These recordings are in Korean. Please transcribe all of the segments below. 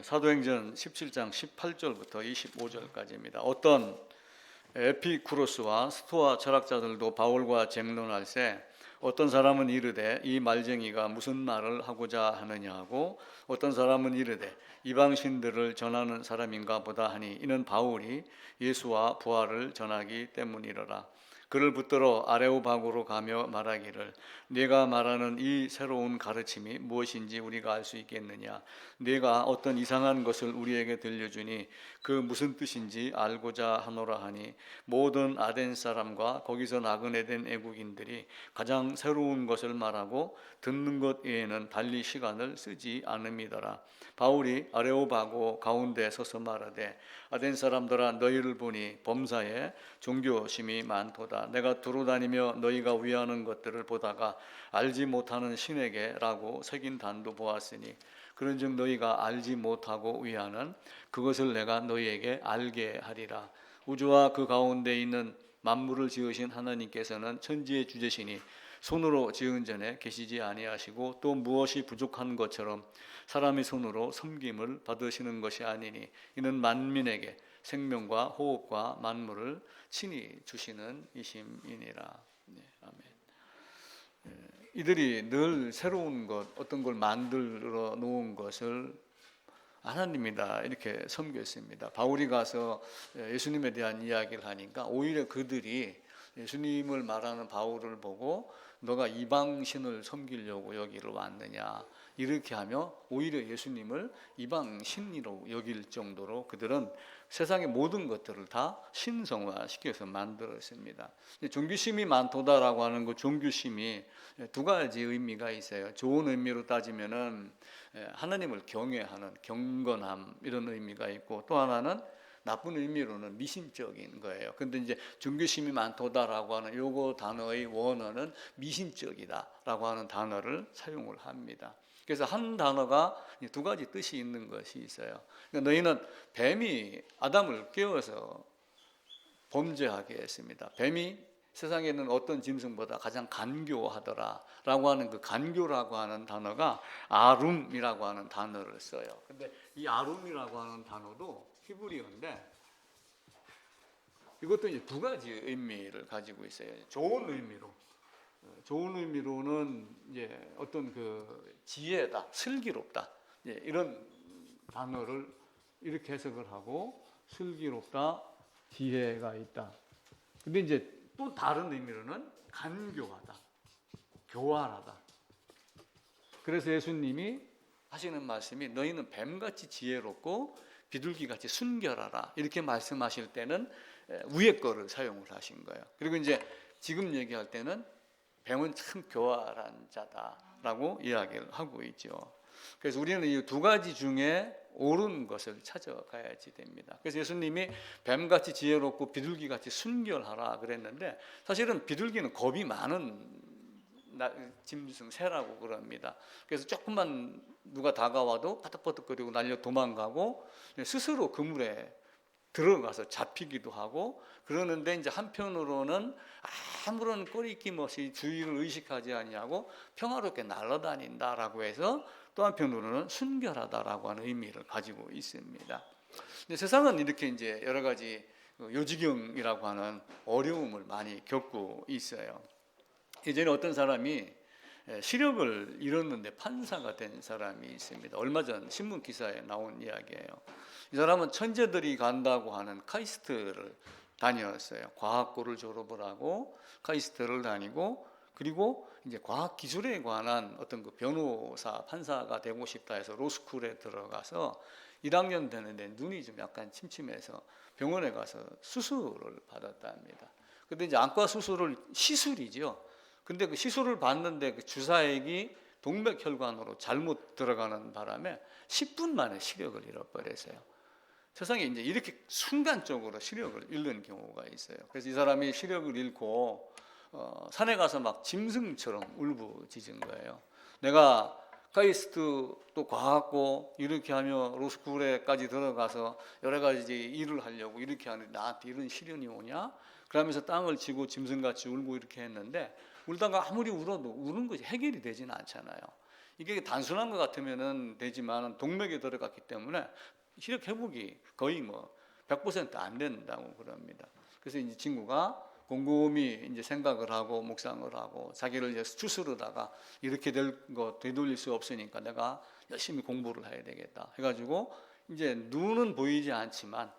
사도행전 17장 18절부터 25절까지입니다. 어떤 에피쿠로스와 스토아 철학자들도 바울과 쟁론할 때 어떤 사람은 이르되 이 말쟁이가 무슨 말을 하고자 하느냐 하고 어떤 사람은 이르되 이방신들을 전하는 사람인가 보다 하니 이는 바울이 예수와 부활을 전하기 때문이로라. 그를 붙들어 아레오바고로 가며 말하기를 네가 말하는 이 새로운 가르침이 무엇인지 우리가 알 수 있겠느냐. 네가 어떤 이상한 것을 우리에게 들려주니 그 무슨 뜻인지 알고자 하노라 하니 모든 아덴 사람과 거기서 나그네된 애국인들이 가장 새로운 것을 말하고 듣는 것 외에는 달리 시간을 쓰지 않음이더라. 바울이 아레오바고 가운데 서서 말하되 아덴 사람들아 너희를 보니 범사에 종교심이 많도다. 내가 두루다니며 너희가 위하는 것들을 보다가 알지 못하는 신에게 라고 새긴 단도 보았으니 그런즉 너희가 알지 못하고 위하는 그것을 내가 너희에게 알게 하리라. 우주와 그 가운데 있는 만물을 지으신 하나님께서는 천지의 주제시니 손으로 지은 전에 계시지 아니하시고 또 무엇이 부족한 것처럼 사람이 손으로 섬김을 받으시는 것이 아니니 이는 만민에게 생명과 호흡과 만물을 친히 주시는 이심이니라. 아멘. 이들이 늘 새로운 것, 어떤 걸 만들어 놓은 것을 하나님이다 이렇게 섬겼습니다. 바울이 가서 예수님에 대한 이야기를 하니까 오히려 그들이 예수님을 말하는 바울을 보고 너가 이방신을 섬기려고 여기를 왔느냐 이렇게 하며 오히려 예수님을 이방신으로 여길 정도로 그들은 세상의 모든 것들을 다 신성화시켜서 만들었습니다. 종교심이 많도다라고 하는 그 종교심이 두 가지 의미가 있어요. 좋은 의미로 따지면은 하나님을 경외하는 경건함 이런 의미가 있고 또 하나는 나쁜 의미로는 미신적인 거예요. 근데 이제 종교심이 많도다라고 하는 요거 단어의 원어는 미신적이다라고 하는 단어를 사용을 합니다. 그래서 한 단어가 두 가지 뜻이 있는 것이 있어요. 그러니까 너희는 뱀이 아담을 깨워서 범죄하게 했습니다. 뱀이 세상에 있는 어떤 짐승보다 가장 간교하더라라고 하는 그 간교라고 하는 단어가 아룸이라고 하는 단어를 써요. 근데 이 아룸이라고 하는 단어도 히브리어인데 이것도 이제 두 가지 의미를 가지고 있어요. 좋은 의미로는 이제 어떤 그 지혜다, 슬기롭다 이런 단어를 이렇게 해석을 하고 슬기롭다, 지혜가 있다. 근데 이제 또 다른 의미로는 간교하다, 교활하다. 그래서 예수님이 하시는 말씀이 너희는 뱀같이 지혜롭고 비둘기같이 순결하라 이렇게 말씀하실 때는 위에 거를 사용을 하신 거예요. 그리고 이제 지금 얘기할 때는 뱀은 참 교활한 자다라고 이야기를 하고 있죠. 그래서 우리는 이 두 가지 중에 옳은 것을 찾아가야지 됩니다. 그래서 예수님이 뱀같이 지혜롭고 비둘기같이 순결하라 그랬는데 사실은 비둘기는 겁이 많은 짐승 새라고 그럽니다. 그래서 조금만 누가 다가와도 바득바득거리고 날려 도망가고 스스로 그물에 들어가서 잡히기도 하고 그러는데 이제 한편으로는 아무런 꺼리낌 없이 주위를 의식하지 아니하고 평화롭게 날아다닌다라고 해서 또 한편으로는 순결하다라고 하는 의미를 가지고 있습니다. 근데 세상은 이렇게 이제 여러 가지 요지경이라고 하는 어려움을 많이 겪고 있어요. 예전에 어떤 사람이 시력을 잃었는데 판사가 된 사람이 있습니다. 얼마 전 신문 기사에 나온 이야기예요. 이 사람은 천재들이 간다고 하는 카이스트를 다녔어요. 과학고를 졸업을 하고 카이스트를 다니고 그리고 이제 과학 기술에 관한 어떤 그 변호사, 판사가 되고 싶다 해서 로스쿨에 들어가서 1학년 되는데 눈이 좀 약간 침침해서 병원에 가서 수술을 받았답니다. 근데 이제 안과 수술을 시술이죠. 근데 그 시술을 받는데 그 주사액이 동맥혈관으로 잘못 들어가는 바람에 10분 만에 시력을 잃어버렸어요. 세상에 이제 이렇게 순간적으로 시력을 잃는 경우가 있어요. 그래서 이 사람이 시력을 잃고 산에 가서 막 짐승처럼 울부짖은 거예요. 내가 카이스트 또 과학고 이렇게 하며 로스쿨에까지 들어가서 여러 가지 일을 하려고 이렇게 하는데 나한테 이런 시련이 오냐? 그러면서 땅을 치고 짐승같이 울고 이렇게 했는데 울다가 아무리 울어도 우는 것이 해결이 되지는 않잖아요. 이게 단순한 것 같으면은 되지만 동맥에 들어갔기 때문에 시력 회복이 거의 뭐 100% 안 된다고 그럽니다. 그래서 이제 친구가 곰곰이 이제 생각을 하고 묵상을 하고 자기를 이제 추스르다가 이렇게 될 거 되돌릴 수 없으니까 내가 열심히 공부를 해야 되겠다 해가지고 이제 눈은 보이지 않지만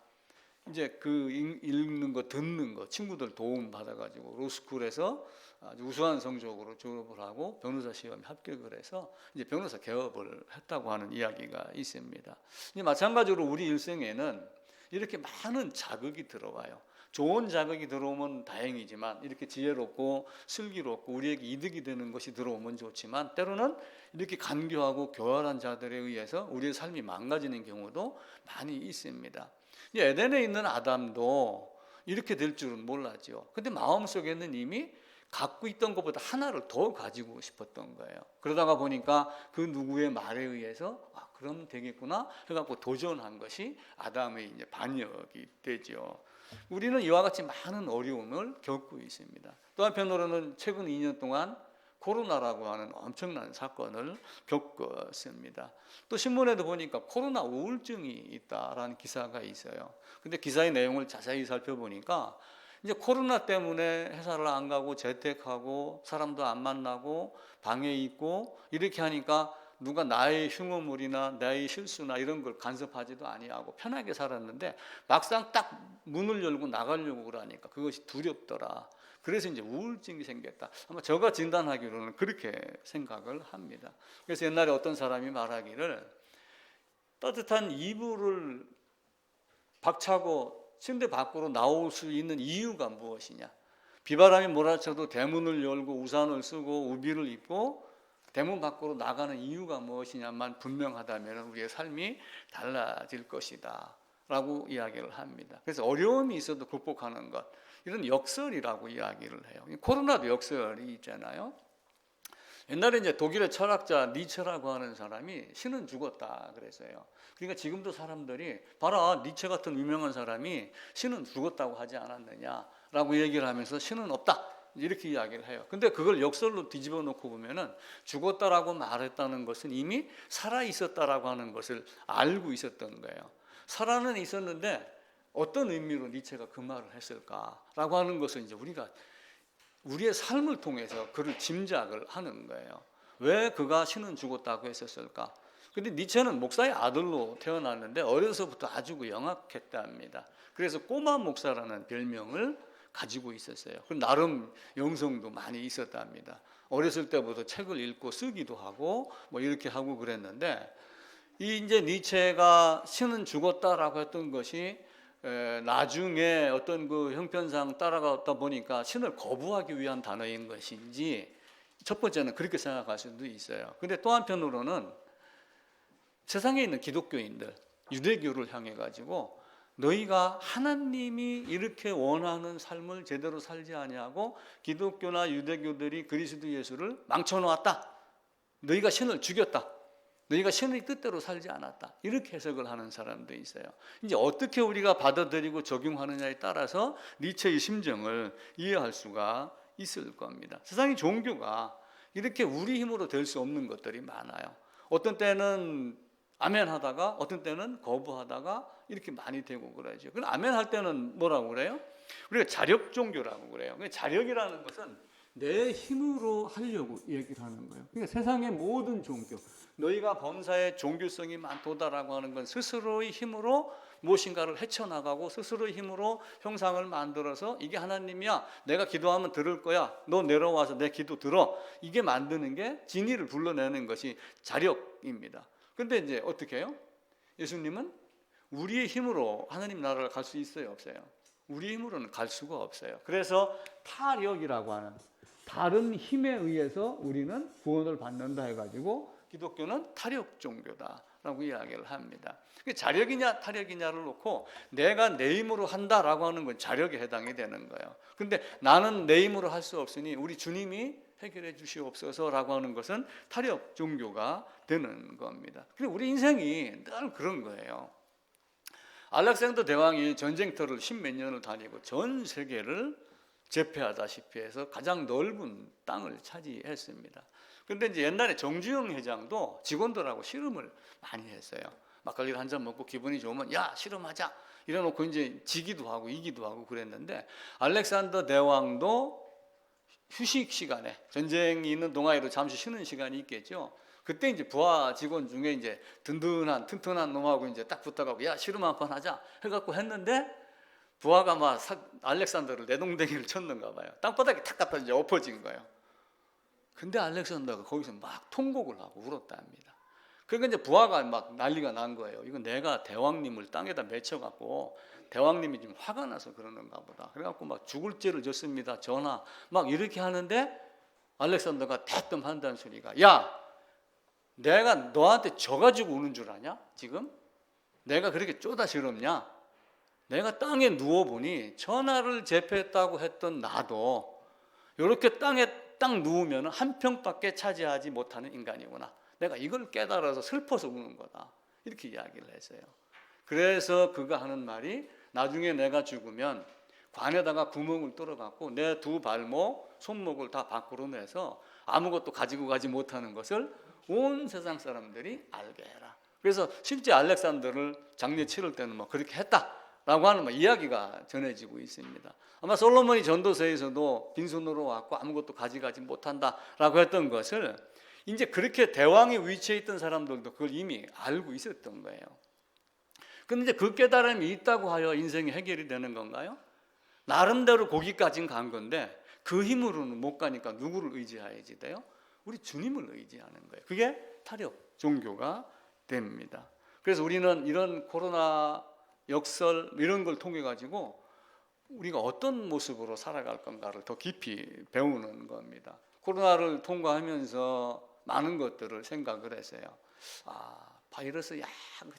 이제 그 읽는 거 듣는 거 친구들 도움 받아가지고 로스쿨에서 아주 우수한 성적으로 졸업을 하고 변호사 시험에 합격을 해서 이제 변호사 개업을 했다고 하는 이야기가 있습니다. 이제 마찬가지로 우리 일생에는 이렇게 많은 자극이 들어와요. 좋은 자극이 들어오면 다행이지만 이렇게 지혜롭고 슬기롭고 우리에게 이득이 되는 것이 들어오면 좋지만 때로는 이렇게 간교하고 교활한 자들에 의해서 우리의 삶이 망가지는 경우도 많이 있습니다. 에덴에 있는 아담도 이렇게 될 줄은 몰랐죠. 근데 마음속에는 이미 갖고 있던 것보다 하나를 더 가지고 싶었던 거예요. 그러다가 보니까 그 누구의 말에 의해서 그럼 되겠구나 해갖고 도전한 것이 아담의 이제 반역이 되죠. 우리는 이와 같이 많은 어려움을 겪고 있습니다. 또 한편으로는 최근 2년 동안 코로나라고 하는 엄청난 사건을 겪었습니다. 또 신문에도 보니까 코로나 우울증이 있다라는 기사가 있어요. 근데 기사의 내용을 자세히 살펴보니까 이제 코로나 때문에 회사를 안 가고 재택하고 사람도 안 만나고 방에 있고 이렇게 하니까 누가 나의 흉어물이나 나의 실수나 이런 걸 간섭하지도 아니하고 편하게 살았는데 막상 딱 문을 열고 나가려고 그러니까 그것이 두렵더라. 그래서 이제 우울증이 생겼다. 아마 제가 진단하기로는 그렇게 생각을 합니다. 그래서 옛날에 어떤 사람이 말하기를 따뜻한 이불을 박차고 침대 밖으로 나올 수 있는 이유가 무엇이냐. 비바람이 몰아쳐도 대문을 열고 우산을 쓰고 우비를 입고 대문 밖으로 나가는 이유가 무엇이냐만 분명하다면 우리의 삶이 달라질 것이다 라고 이야기를 합니다. 그래서 어려움이 있어도 극복하는 것, 이런 역설이라고 이야기를 해요. 코로나도 역설이 있잖아요. 옛날에 이제 독일의 철학자 니체라고 하는 사람이 신은 죽었다 그랬어요. 그러니까 지금도 사람들이 봐라 니체 같은 유명한 사람이 신은 죽었다고 하지 않았느냐라고 얘기를 하면서 신은 없다 이렇게 이야기를 해요. 근데 그걸 역설로 뒤집어 놓고 보면은 죽었다라고 말했다는 것은 이미 살아 있었다라고 하는 것을 알고 있었던 거예요. 살아는 있었는데 어떤 의미로 니체가 그 말을 했을까라고 하는 것은 이제 우리가 우리의 삶을 통해서 그를 짐작을 하는 거예요. 왜 그가 신은 죽었다고 했었을까? 근데 니체는 목사의 아들로 태어났는데 어려서부터 아주 영악했답니다. 그래서 꼬마 목사라는 별명을 가지고 있었어요. 나름 영성도 많이 있었답니다. 어렸을 때부터 책을 읽고 쓰기도 하고 뭐 이렇게 하고 그랬는데 이 이제 니체가 신은 죽었다라고 했던 것이 나중에 어떤 그 형편상 따라가다 보니까 신을 거부하기 위한 단어인 것인지 첫 번째는 그렇게 생각할 수도 있어요. 근데 또 한편으로는 세상에 있는 기독교인들, 유대교를 향해 가지고 너희가 하나님이 이렇게 원하는 삶을 제대로 살지 아니하고 기독교나 유대교들이 그리스도 예수를 망쳐놓았다. 너희가 신을 죽였다. 너희가 신의 뜻대로 살지 않았다. 이렇게 해석을 하는 사람도 있어요. 이제 어떻게 우리가 받아들이고 적용하느냐에 따라서 니체의 심정을 이해할 수가 있을 겁니다. 세상의 종교가 이렇게 우리 힘으로 될 수 없는 것들이 많아요. 어떤 때는 아멘 하다가 어떤 때는 거부하다가 이렇게 많이 되고 그러죠. 그럼 아멘 할 때는 뭐라고 그래요? 우리가 자력 종교라고 그래요. 자력이라는 것은 내 힘으로 하려고 얘기를 하는 거예요. 그러니까 세상의 모든 종교, 너희가 범사에 종교성이 많도다라고 하는 건 스스로의 힘으로 무엇인가를 헤쳐나가고 스스로의 힘으로 형상을 만들어서 이게 하나님이야. 내가 기도하면 들을 거야. 너 내려와서 내 기도 들어. 이게 만드는 게 진리를 불러내는 것이 자력입니다. 근데 이제 어떻게 해요? 예수님은 우리의 힘으로 하나님 나라를 갈 수 있어요, 없어요? 우리 힘으로는 갈 수가 없어요. 그래서 타력이라고 하는 다른 힘에 의해서 우리는 구원을 받는다 해가지고 기독교는 타력 종교다라고 이야기를 합니다. 자력이냐 타력이냐를 놓고 내가 내 힘으로 한다라고 하는 건 자력에 해당이 되는 거예요. 근데 나는 내 힘으로 할 수 없으니 우리 주님이 해결해 주시옵소서라고 하는 것은 타력 종교가 되는 겁니다. 근데 우리 인생이 늘 그런 거예요. 알렉산더 대왕이 전쟁터를 10몇 년을 다니고 전 세계를 제패하다시피 해서 가장 넓은 땅을 차지했습니다. 근데 이제 옛날에 정주영 회장도 직원들하고 씨름을 많이 했어요. 막걸리를 한 잔 먹고 기분이 좋으면 야 씨름하자 이래놓고 이제 지기도 하고 이기도 하고 그랬는데, 알렉산더 대왕도 휴식 시간에, 전쟁이 있는 동아에도 잠시 쉬는 시간이 있겠죠. 그때 이제 부하 직원 중에 이제 든든한 튼튼한 놈하고 이제 딱 붙어가고 야 씨름 한 판 하자 해갖고 했는데, 부하가 막 알렉산더를 내동댕이를 쳤는가 봐요. 땅바닥에 탁 갖다 이제 엎어진 거예요. 근데 알렉산더가 거기서 막 통곡을 하고 울었답니다. 그러니까 이제 부하가 막 난리가 난 거예요. 이건 내가 대왕님을 땅에다 맺혀갖고 대왕님이 지금 화가 나서 그러는가 보다. 그래갖고 막 죽을 죄를 졌습니다. 전하. 막 이렇게 하는데 알렉산더가 대뜸 한다는 소리가, 야, 내가 너한테 져가지고 우는 줄 아냐? 지금? 내가 그렇게 쪼다시럽냐? 내가 땅에 누워보니 전하를 제패했다고 했던 나도 이렇게 땅에 딱 누우면 한 평밖에 차지하지 못하는 인간이구나. 내가 이걸 깨달아서 슬퍼서 우는 거다. 이렇게 이야기를 했어요. 그래서 그가 하는 말이, 나중에 내가 죽으면 관에다가 구멍을 뚫어갖고 내 두 발목, 손목을 다 밖으로 내서 아무것도 가지고 가지 못하는 것을 온 세상 사람들이 알게 해라. 그래서 실제 알렉산더를 장례 치를 때는 뭐 그렇게 했다라고 하는 뭐 이야기가 전해지고 있습니다. 아마 솔로몬이 전도서에서도 빈손으로 왔고 아무것도 가져가지 못한다라고 했던 것을 이제 그렇게 대왕의 위치에 있던 사람들도 그걸 이미 알고 있었던 거예요. 그런데 이제 그 깨달음이 있다고 하여 인생이 해결이 되는 건가요? 나름대로 거기까지는 간 건데 그 힘으로는 못 가니까 누구를 의지해야지 돼요? 우리 주님을 의지하는 거예요. 그게 타력 종교가 됩니다. 그래서 우리는 이런 코로나 역설 이런 걸 통해 가지고 우리가 어떤 모습으로 살아갈 건가를 더 깊이 배우는 겁니다. 코로나를 통과하면서 많은 것들을 생각을 했어요. 바이러스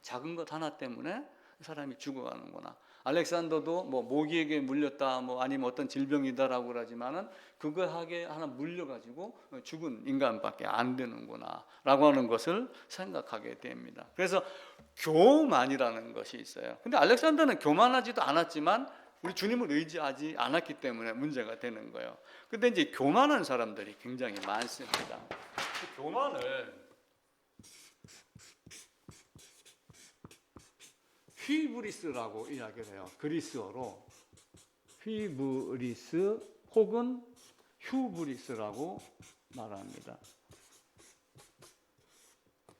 작은 것 하나 때문에 사람이 죽어가는구나. 알렉산더도 뭐 모기에게 물렸다, 뭐 아니면 어떤 질병이다라고 그러지만은 그거 하게 하나 물려가지고 죽은 인간밖에 안 되는구나라고 하는 것을 생각하게 됩니다. 그래서 교만이라는 것이 있어요. 근데 알렉산더는 교만하지도 않았지만 우리 주님을 의지하지 않았기 때문에 문제가 되는 거예요. 근데 이제 교만한 사람들이 굉장히 많습니다. 그 교만을 휘브리스라고 이야기를 해요. 그리스어로 휘브리스 혹은 휴브리스라고 말합니다.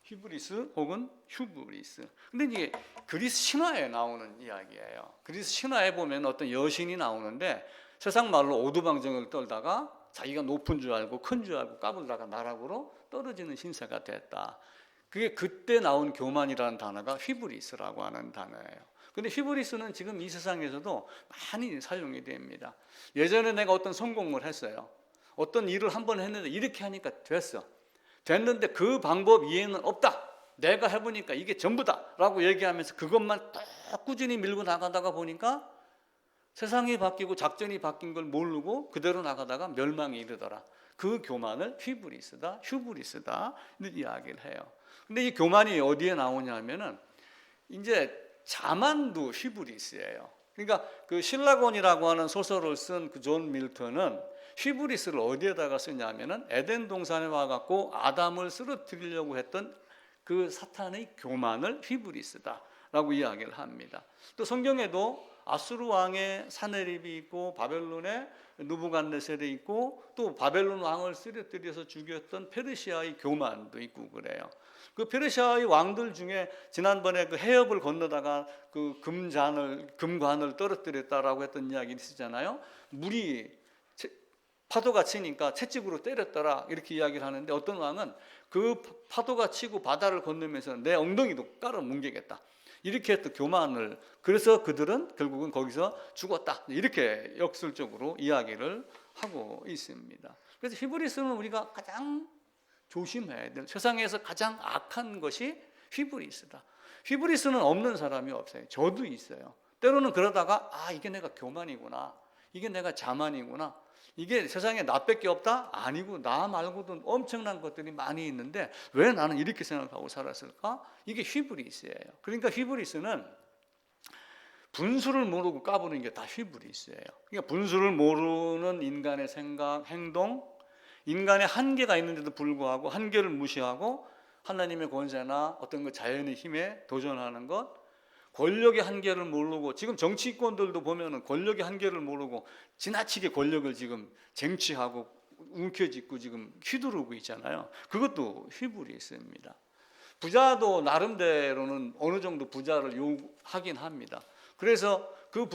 휘브리스 혹은 휴브리스. 근데 이게 그리스 신화에 나오는 이야기예요. 그리스 신화에 보면 어떤 여신이 나오는데 세상 말로 오두방정을 떨다가 자기가 높은 줄 알고 큰 줄 알고 까불다가 나락으로 떨어지는 신세가 됐다. 그게 그때 나온 교만이라는 단어가 휘브리스라고 하는 단어예요. 근데 휘브리스는 지금 이 세상에서도 많이 사용이 됩니다. 예전에 내가 어떤 성공을 했어요. 어떤 일을 한번 했는데 이렇게 하니까 됐는데 그 방법 이해는 없다. 내가 해보니까 이게 전부다 라고 얘기하면서 그것만 딱 꾸준히 밀고 나가다가 보니까 세상이 바뀌고 작전이 바뀐 걸 모르고 그대로 나가다가 멸망에 이르더라. 그 교만을 휘브리스다, 휴브리스다 이야기를 해요. 근데 이 교만이 어디에 나오냐면은 이제 자만도 휘브리스예요. 그러니까 그 신라곤이라고 하는 소설을 쓴 그 존 밀턴은 휘브리스를 어디에다가 쓰냐면은 에덴 동산에 와갖고 아담을 쓰러뜨리려고 했던 그 사탄의 교만을 휘브리스다라고 이야기를 합니다. 또 성경에도 아수르 왕의 사네립이 있고 바벨론의 느부갓네살이 있고 또 바벨론 왕을 쓰러뜨려서 죽였던 페르시아의 교만도 있고 그래요. 그 페르시아의 왕들 중에 지난번에 그 해협을 건너다가 그 금관을 떨어뜨렸다라고 했던 이야기 있었잖아요. 물이 파도가 치니까 채찍으로 때렸더라 이렇게 이야기를 하는데 어떤 왕은 그 파도가 치고 바다를 건너면서 내 엉덩이도 깔아 뭉개겠다 이렇게 했던 교만을, 그래서 그들은 결국은 거기서 죽었다 이렇게 역설적으로 이야기를 하고 있습니다. 그래서 휘브리스는 우리가 가장 조심해야 될, 세상에서 가장 악한 것이 휘브리스다. 휘브리스는 없는 사람이 없어요. 저도 있어요. 때로는 그러다가 이게 내가 교만이구나, 이게 내가 자만이구나, 이게 세상에 나밖에 없다? 아니고 나 말고도 엄청난 것들이 많이 있는데 왜 나는 이렇게 생각하고 살았을까? 이게 휘브리스예요. 그러니까 휘브리스는 분수를 모르고 까부는 게 다 휘브리스예요. 그러니까 분수를 모르는 인간의 생각, 행동, 인간의 한계가 있는데도 불구하고 한계를 무시하고 하나님의 권세나 어떤 그 자연의 힘에 도전하는 것, 권력의 한계를 모르고, 지금 정치권들도 보면은 권력의 한계를 모르고 지나치게 권력을 지금 쟁취하고 움켜쥐고 지금 휘두르고 있잖아요. 그것도 휘브리스입니다. 부자도 나름대로는 어느 정도 부자를 요구하긴 합니다. 그래서 그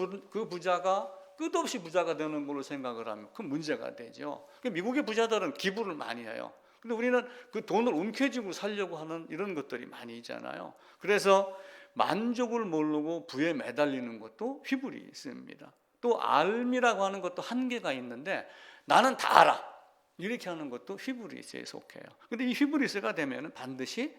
부자가 끝없이 부자가 되는 걸로 생각을 하면 그 문제가 되죠. 미국의 부자들은 기부를 많이 해요. 근데 우리는 그 돈을 움켜쥐고 살려고 하는 이런 것들이 많이 있잖아요. 그래서 만족을 모르고 부에 매달리는 것도 휘브리스입니다. 또 알미라고 하는 것도 한계가 있는데 나는 다 알아 이렇게 하는 것도 휘브리스에 속해요. 근데 이 휘브리스가 되면 반드시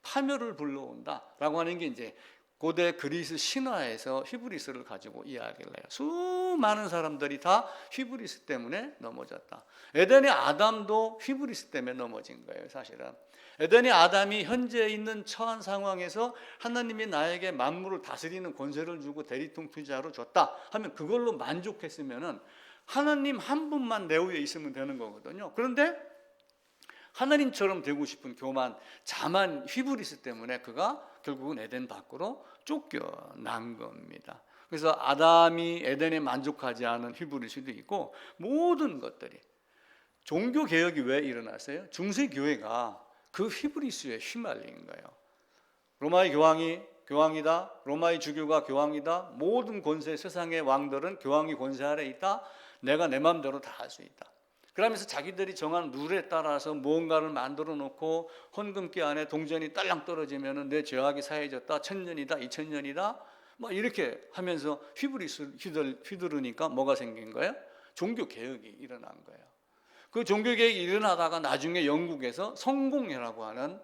파멸을 불러온다라고 하는 게 이제 고대 그리스 신화에서 휘브리스를 가지고 이야기를 해요. 수많은 사람들이 다 휘브리스 때문에 넘어졌다. 에덴의 아담도 휘브리스 때문에 넘어진 거예요. 사실은 에덴의 아담이 현재 있는 처한 상황에서 하나님이 나에게 만물을 다스리는 권세를 주고 대리통치자로 줬다 하면 그걸로 만족했으면은 하나님 한 분만 내 위에 있으면 되는 거거든요. 그런데 하나님처럼 되고 싶은 교만, 자만, 휘브리스 때문에 그가 결국은 에덴 밖으로 쫓겨난 겁니다. 그래서 아담이 에덴에 만족하지 않은 휘브리스도 있고, 모든 것들이 종교 개혁이 왜 일어났어요? 중세 교회가 그 휘브리스에 휘말린 거예요. 로마의 교황이 교황이다, 로마의 주교가 교황이다, 모든 권세, 세상의 왕들은 교황이 권세 아래 있다, 내가 내 마음대로 다 할 수 있다. 그러면서 자기들이 정한 룰에 따라서 무언가를 만들어 놓고 헌금기 안에 동전이 딸랑 떨어지면 내 죄악이 사해졌다, 1000년이다, 2000년이다, 뭐 이렇게 하면서 휘브리스 휘두르니까 뭐가 생긴 거예요? 종교 개혁이 일어난 거예요. 그 종교 개혁이 일어나다가 나중에 영국에서 성공회라고 하는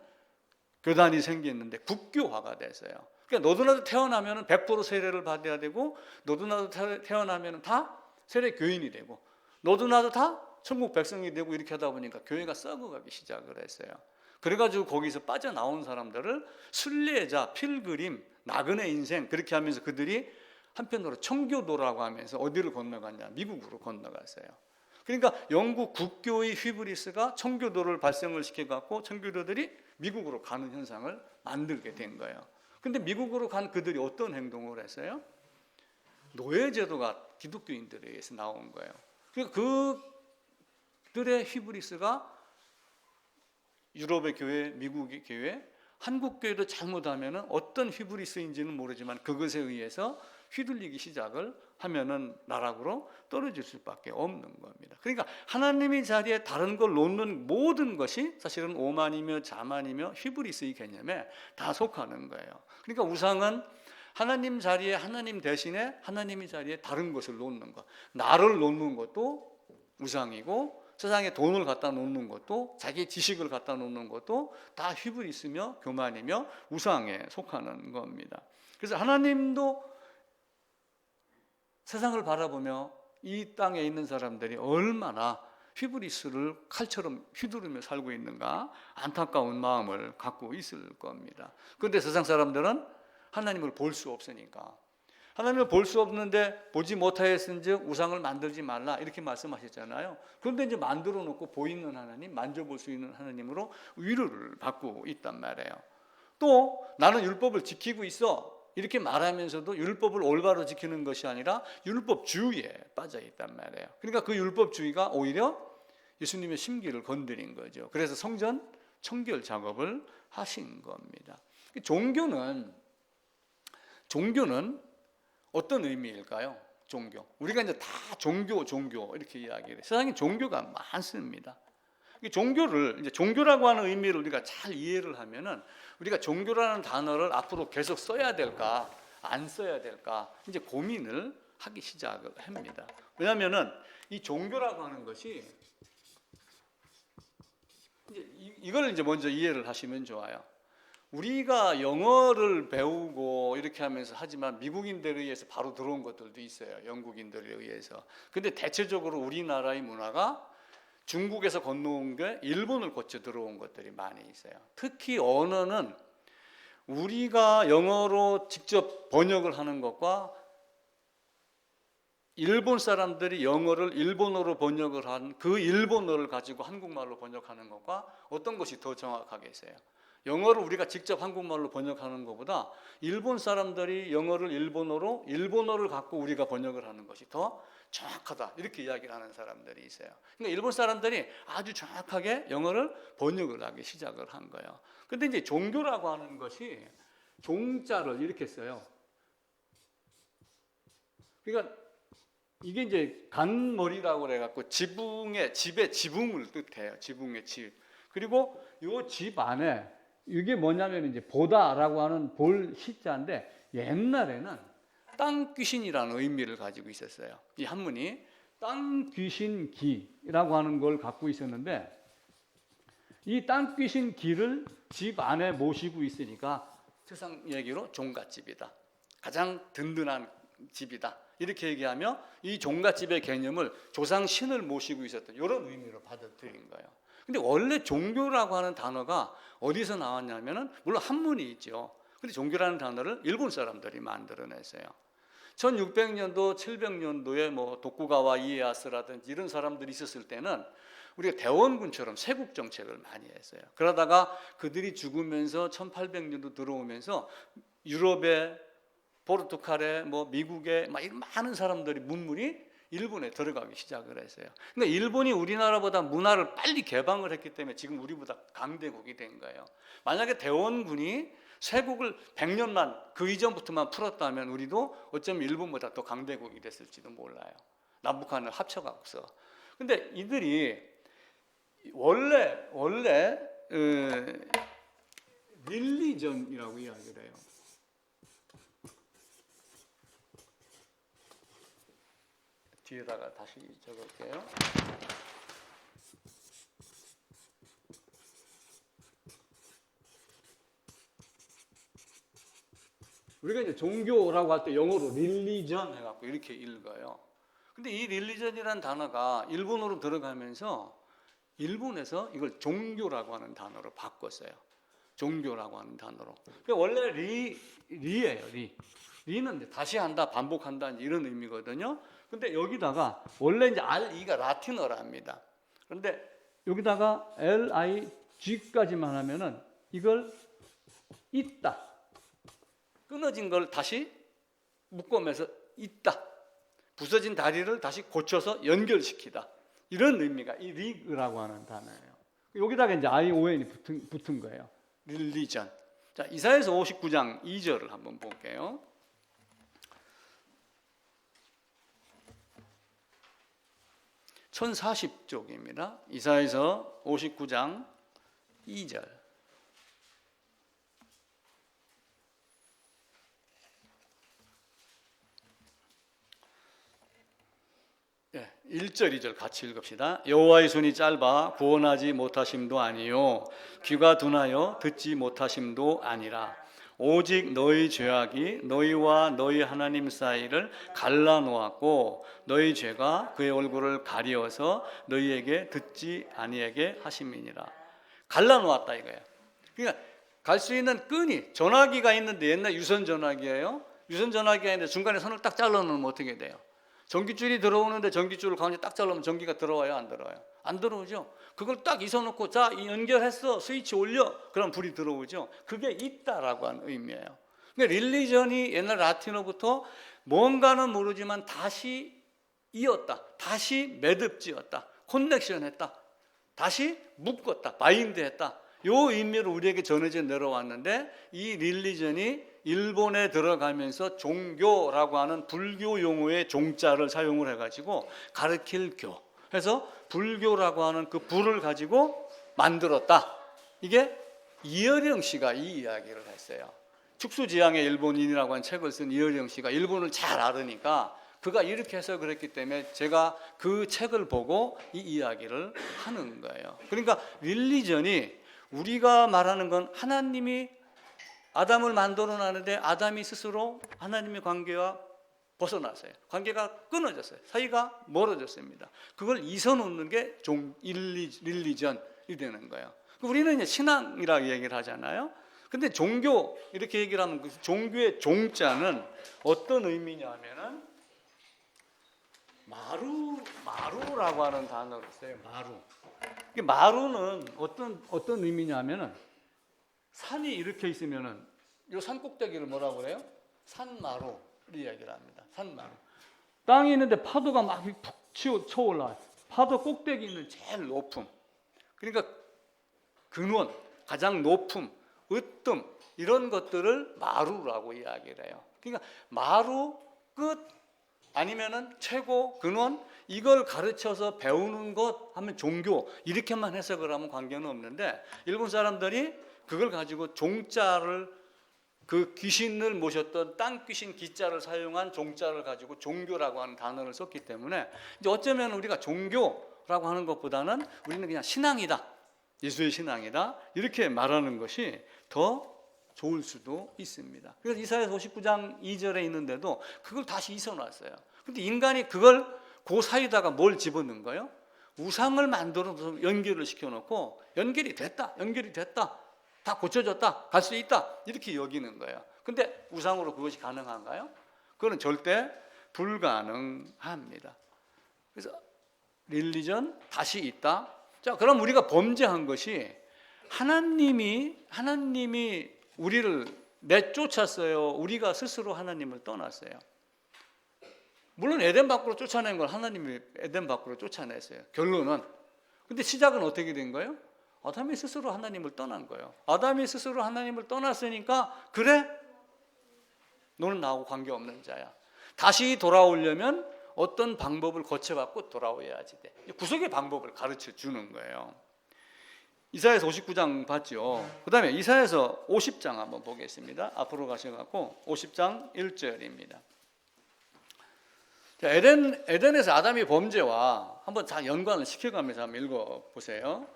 교단이 생겼는데 국교화가 됐어요. 그러니까 너도 나도 태어나면 100% 세례를 받아야 되고, 너도 나도 태어나면 다 세례 교인이 되고, 너도 나도 다 천국 백성이 되고, 이렇게 하다 보니까 교회가 썩어가기 시작을 했어요. 그래가지고 거기서 빠져나온 사람들을 순례자, 필그림, 나그네 인생 그렇게 하면서 그들이 한편으로 청교도라고 하면서 어디를 건너갔냐? 미국으로 건너갔어요. 그러니까 영국 국교의 휘브리스가 청교도를 발생을 시켜갖고 청교도들이 미국으로 가는 현상을 만들게 된 거예요. 근데 미국으로 간 그들이 어떤 행동을 했어요? 노예제도가 기독교인들에 의해서 나온 거예요. 그들의 휘브리스가 유럽의 교회, 미국의 교회, 한국 교회도 잘못하면 어떤 휘브리스인지는 모르지만 그것에 의해서 휘둘리기 시작을 하면은 나락으로 떨어질 수밖에 없는 겁니다. 그러니까 하나님의 자리에 다른 걸 놓는 모든 것이 사실은 오만이며 자만이며 휘브리스의 개념에 다 속하는 거예요. 그러니까 우상은 하나님 자리에 하나님 대신에 하나님의 자리에 다른 것을 놓는 것, 나를 놓는 것도 우상이고, 세상에 돈을 갖다 놓는 것도, 자기 지식을 갖다 놓는 것도 다 휘브리스며 교만이며 우상에 속하는 겁니다. 그래서 하나님도 세상을 바라보며 이 땅에 있는 사람들이 얼마나 휘브리스를 칼처럼 휘두르며 살고 있는가 안타까운 마음을 갖고 있을 겁니다. 그런데 세상 사람들은 하나님을 볼 수 없으니까, 하나님을 볼 수 없는데 보지 못하였은즉 우상을 만들지 말라 이렇게 말씀하셨잖아요. 그런데 이제 만들어 놓고 보이는 하나님, 만져볼 수 있는 하나님으로 위로를 받고 있단 말이에요. 또 나는 율법을 지키고 있어 이렇게 말하면서도 율법을 올바로 지키는 것이 아니라 율법주의에 빠져 있단 말이에요. 그러니까 그 율법주의가 오히려 예수님의 심기를 건드린 거죠. 그래서 성전 청결 작업을 하신 겁니다. 종교는 어떤 의미일까요? 종교. 우리가 이제 다 종교 이렇게 이야기해요. 세상에 종교가 많습니다. 종교라고 하는 의미를 우리가 잘 이해를 하면은 우리가 종교라는 단어를 앞으로 계속 써야 될까, 안 써야 될까 이제 고민을 하기 시작을 합니다. 왜냐하면은 이 종교라고 하는 것이 이걸 이제 먼저 이해를 하시면 좋아요. 우리가 영어를 배우고 이렇게 하면서 하지만 미국인들에 의해서 바로 들어온 것들도 있어요. 영국인들에 의해서. 근데 대체적으로 우리나라의 문화가 중국에서 건너온 게 일본을 거쳐 들어온 것들이 많이 있어요. 특히 언어는 우리가 영어로 직접 번역을 하는 것과 일본 사람들이 영어를 일본어로 번역을 한 그 일본어를 가지고 한국말로 번역하는 것과 어떤 것이 더 정확하겠어요? 영어를 우리가 직접 한국말로 번역하는 것보다 일본 사람들이 영어를 일본어로 일본어를 갖고 우리가 번역을 하는 것이 더 정확하다, 이렇게 이야기를 하는 사람들이 있어요. 그러니까 일본 사람들이 아주 정확하게 영어를 번역을 하기 시작을 한 거예요. 근데 이제 종교라고 하는 것이 종자를 이렇게 써요. 그러니까 이게 이제 간머리라고 그래갖고 지붕의 집의 지붕을 뜻해요. 지붕의 집. 그리고 요 집 안에 이게 뭐냐면 이제 보다라고 하는 볼 시자인데 옛날에는 땅 귀신이라는 의미를 가지고 있었어요. 이 한문이 땅 귀신 기라고 하는 걸 갖고 있었는데 이 땅 귀신 기를 집 안에 모시고 있으니까 세상 얘기로 종갓집이다. 가장 든든한 집이다. 이렇게 얘기하며 이 종갓집의 개념을 조상 신을 모시고 있었던 이런 의미로 받아들인 거예요. 근데 원래 종교라고 하는 단어가 어디서 나왔냐면은 물론 한문이 있죠. 근데 종교라는 단어를 일본 사람들이 만들어냈어요. 1600년도, 700년도에 뭐 도쿠가와 이에야스라든지 이런 사람들이 있었을 때는 우리가 대원군처럼 세국 정책을 많이 했어요. 그러다가 그들이 죽으면서 1800년도 들어오면서 유럽에, 포르투갈에, 뭐 미국에 막 이런 많은 사람들이 문물이 일본에 들어가기 시작을 했어요. 그러니까 일본이 우리나라보다 문화를 빨리 개방을 했기 때문에 지금 우리보다 강대국이 된 거예요. 만약에 대원군이 세국을 100년만 그 이전부터만 풀었다면 우리도 어쩌면 일본보다 더 강대국이 됐을지도 몰라요. 남북한을 합쳐갖고서. 근데 이들이 원래 릴리전이라고 이야기를 해요. 뒤에다가 다시 적을게요. 우리가 이제 종교라고 할 때 영어로 릴리전 해갖고 이렇게 읽어요. 근데 이 릴리전이라는 단어가 일본어로 들어가면서 일본에서 이걸 종교라고 하는 단어로 바꿨어요. 종교라고 하는 단어로. 원래 리예요. 리는 다시 한다, 반복한다 이런 의미거든요. 근데 여기다가 원래 이제 RE가 라틴어랍니다. 그런데 여기다가 LIG까지만 하면은 이걸 있다. 끊어진 걸 다시 묶으면서 있다. 부서진 다리를 다시 고쳐서 연결시키다. 이런 의미가 이 리그라고 하는 단어예요. 여기다가 이제 ION이 붙은 거예요. 릴리전. 자, 이사야서 59장 2절을 한번 볼게요. (1040쪽입니다) 이사야서 59장 2절. 네, 1절 2절 같이 읽읍시다. 여호와의 손이 짧아 구원하지 못하심도 아니요 귀가 둔하여 듣지 못하심도 아니라 오직 너희 죄악이 너희와 너희 하나님 사이를 갈라놓았고 너희 죄가 그의 얼굴을 가리어서 너희에게 듣지 아니하게 하심이니라. 갈라놓았다 이거예요. 그러니까 갈 수 있는 끈이, 전화기가 있는데 옛날 유선 전화기예요. 유선 전화기가 있는데 중간에 선을 딱 잘라놓으면 어떻게 돼요? 전기줄이 들어오는데 전기줄을 가운데 딱 잘라면 전기가 들어와요, 안 들어와요? 안 들어오죠. 그걸 딱 있어놓고 자 연결했어, 스위치 올려, 그럼 불이 들어오죠. 그게 있다라고 하는 의미예요. 그러니까 릴리전이 옛날 라틴어부터 뭔가는 모르지만 다시 이었다, 다시 매듭지었다, 커넥션했다, 다시 묶었다, 바인드했다. 요 의미로 우리에게 전해져 내려왔는데 이 릴리전이 일본에 들어가면서 종교라고 하는 불교 용어의 종자를 사용을 해가지고 가르칠 교 해서 불교라고 하는 그 불을 가지고 만들었다. 이게 이어령 씨가 이 이야기를 했어요. 축수지향의 일본인이라고 하는 책을 쓴 이어령 씨가 일본을 잘 알으니까 그가 이렇게 해서 그랬기 때문에 제가 그 책을 보고 이 이야기를 하는 거예요. 그러니까 릴리전이 우리가 말하는 건 하나님이 아담을 만들어 놨는데 아담이 스스로 하나님의 관계와 벗어났어요. 관계가 끊어졌어요. 사이가 멀어졌습니다. 그걸 잊어놓는 게 릴리전이 되는 거예요. 우리는 이제 신앙이라고 얘기를 하잖아요. 근데 종교 이렇게 얘기를 하면 그 종교의 종자는 어떤 의미냐면은 마루라고 하는 단어를 써요. 마루. 이게 마루는 어떤 의미냐면은 산이 이렇게 있으면은 이 산 꼭대기를 뭐라고 그래요? 산마루 이야기를 합니다. 산마루. 땅이 있는데 파도가 막 푹 쳐올라. 파도 꼭대기 있는 제일 높음. 그러니까 근원, 가장 높음, 으뜸 이런 것들을 마루라고 이야기를 해요. 그러니까 마루 끝 아니면은 최고 근원 이걸 가르쳐서 배우는 것 하면 종교 이렇게만 해석을 하면 관계는 없는데 일본 사람들이 그걸 가지고 종자를 그 귀신을 모셨던 땅 귀신 기자를 사용한 종자를 가지고 종교라고 하는 단어를 썼기 때문에 이제 어쩌면 우리가 종교라고 하는 것보다는 우리는 그냥 신앙이다. 예수의 신앙이다. 이렇게 말하는 것이 더 좋을 수도 있습니다. 그래서 이사야서 59장 2절에 있는데도 그걸 다시 있어놨어요. 근데 인간이 그걸 그 사이다가 뭘 집어넣은 거예요? 우상을 만들어서 연결을 시켜놓고 연결이 됐다. 다 고쳐졌다. 갈 수 있다. 이렇게 여기는 거예요. 근데 우상으로 그것이 가능한가요? 그거는 절대 불가능합니다. 그래서 릴리전 다시 있다. 자, 그럼 우리가 범죄한 것이 하나님이 우리를 내쫓았어요. 우리가 스스로 하나님을 떠났어요. 물론 에덴 밖으로 쫓아낸 건 하나님이 에덴 밖으로 쫓아냈어요. 결론은. 근데 시작은 어떻게 된 거예요? 아담이 스스로 하나님을 떠난 거예요. 아담이 스스로 하나님을 떠났으니까 그래? 너는 나하고 관계없는 자야. 다시 돌아오려면 어떤 방법을 거쳐갖고 돌아오야지 돼. 구속의 방법을 가르쳐 주는 거예요. 이사야서 59장 봤죠. 그 다음에 이사야서 50장 한번 보겠습니다. 앞으로 가셔갖고 50장 1절입니다. 자, 에덴에서 아담이 범죄와 한번 다 연관을 시켜가면서 한번 읽어보세요.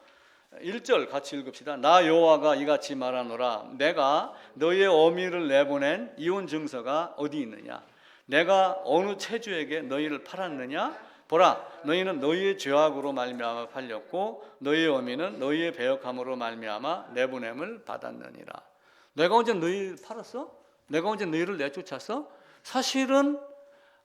1절 같이 읽읍시다. 나 여호와가 이같이 말하노라. 내가 너희의 어미를 내보낸 이혼 증서가 어디 있느냐? 내가 어느 체주에게 너희를 팔았느냐? 보라, 너희는 너희의 죄악으로 말미암아 팔렸고 너희의 어미는 너희의 배역함으로 말미암아 내보냄을 받았느니라. 내가 언제 너희를 팔았어? 내가 언제 너희를 내쫓았어? 사실은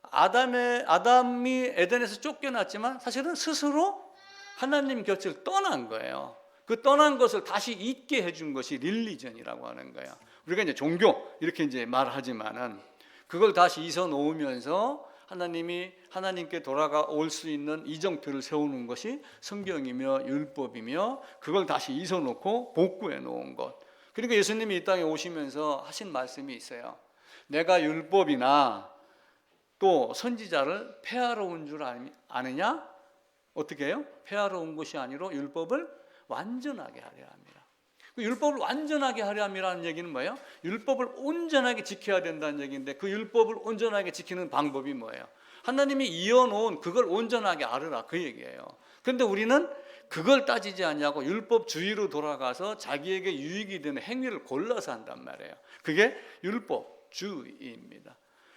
아담이 에덴에서 쫓겨났지만 사실은 스스로 하나님 곁을 떠난 거예요. 그 떠난 것을 다시 잊게 해준 것이 릴리전이라고 하는 거예요. 우리가 이제 종교 이렇게 이제 말하지만은 그걸 다시 잊어 놓으면서 하나님께 돌아올 수 있는 이정표를 세우는 것이 성경이며 율법이며 그걸 다시 잊어 놓고 복구해 놓은 것. 그러니까 예수님이 이 땅에 오시면서 하신 말씀이 있어요. 내가 율법이나 또 선지자를 폐하러 온 줄 아느냐? 어떻게 해요? 폐하러 온 것이 아니라 율법을 완전하게 하려 합니다. 율법을 완전하게 하려 함이라는 얘기는 뭐예요? 율법을 온전하게 지켜야 된다는 얘기인데 그 율법을 온전하게 지키는 방법이 뭐예요? 하나님이 이어놓은 그걸 온전하게 알으라 그 얘기예요. 그런데 우리는 그걸 따지지 않냐고 율법주의로 돌아가서 자기에게 유익이 되는 행위를 골라서 한단 말이에요. 그게 율법주의입니다.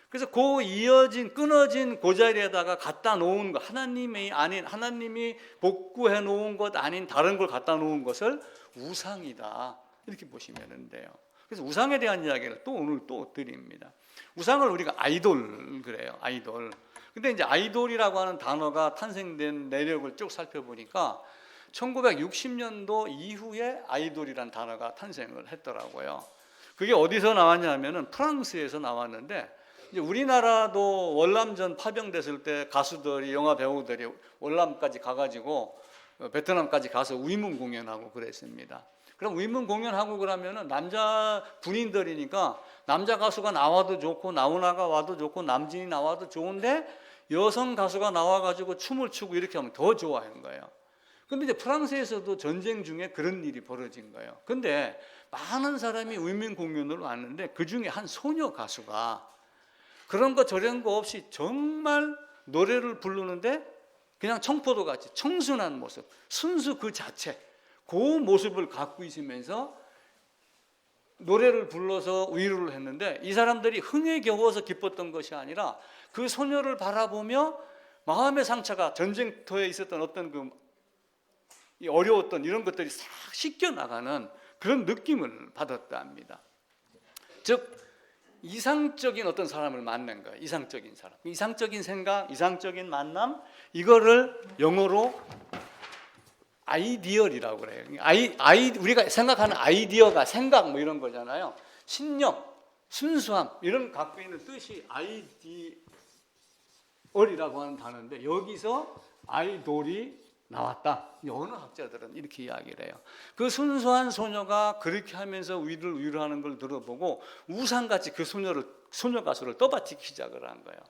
그래서 끊어진 그 자리에다가 갖다 놓은 것, 하나님이 복구해 놓은 것 아닌 다른 걸 갖다 놓은 것을 우상이다. 이렇게 보시면 돼요. 그래서 우상에 대한 이야기를 오늘 드립니다. 우상을 우리가 아이돌 그래요. 아이돌. 근데 이제 아이돌이라고 하는 단어가 탄생된 내력을 쭉 살펴보니까 1960년도 이후에 아이돌이라는 단어가 탄생을 했더라고요. 그게 어디서 나왔냐면은 프랑스에서 나왔는데 이제 우리나라도 월남전 파병됐을 때 가수들이 영화 배우들이 월남까지 가가지고 베트남까지 가서 위문 공연하고 그랬습니다. 그럼 위문 공연하고 그러면은 남자 군인들이니까 남자 가수가 나와도 좋고 나훈아가 와도 좋고 남진이 나와도 좋은데 여성 가수가 나와가지고 춤을 추고 이렇게 하면 더 좋아하는 거예요. 근데 이제 프랑스에서도 전쟁 중에 그런 일이 벌어진 거예요. 근데 많은 사람이 위문 공연을 왔는데 그 중에 한 소녀 가수가 그런 거 저런 거 없이 정말 노래를 부르는데 그냥 청포도같이 청순한 모습, 순수 그 자체, 그 모습을 갖고 있으면서 노래를 불러서 위로를 했는데 이 사람들이 흥에 겨워서 기뻤던 것이 아니라 그 소녀를 바라보며 마음의 상처가 전쟁터에 있었던 어떤 그 어려웠던 이런 것들이 싹 씻겨나가는 그런 느낌을 받았다 합니다. 즉 이상적인 어떤 사람을 만난 거예요. 이상적인 사람, 이상적인 생각, 이상적인 만남, 이거를 영어로 아이디얼이라고 그래요. 우리가 생각하는 아이디어가 생각 뭐 이런 거잖아요. 신념, 순수함 이런 갖고 있는 뜻이 아이디얼이라고 하는 단어인데, 여기서 아이돌이 나왔다. 어느 학자들은 이렇게 이야기를 해요. 그 순수한 소녀가 그렇게 하면서 위로하는 걸 들어보고 우상같이 그 소녀 가수를 떠받치기 시작을 한 거예요.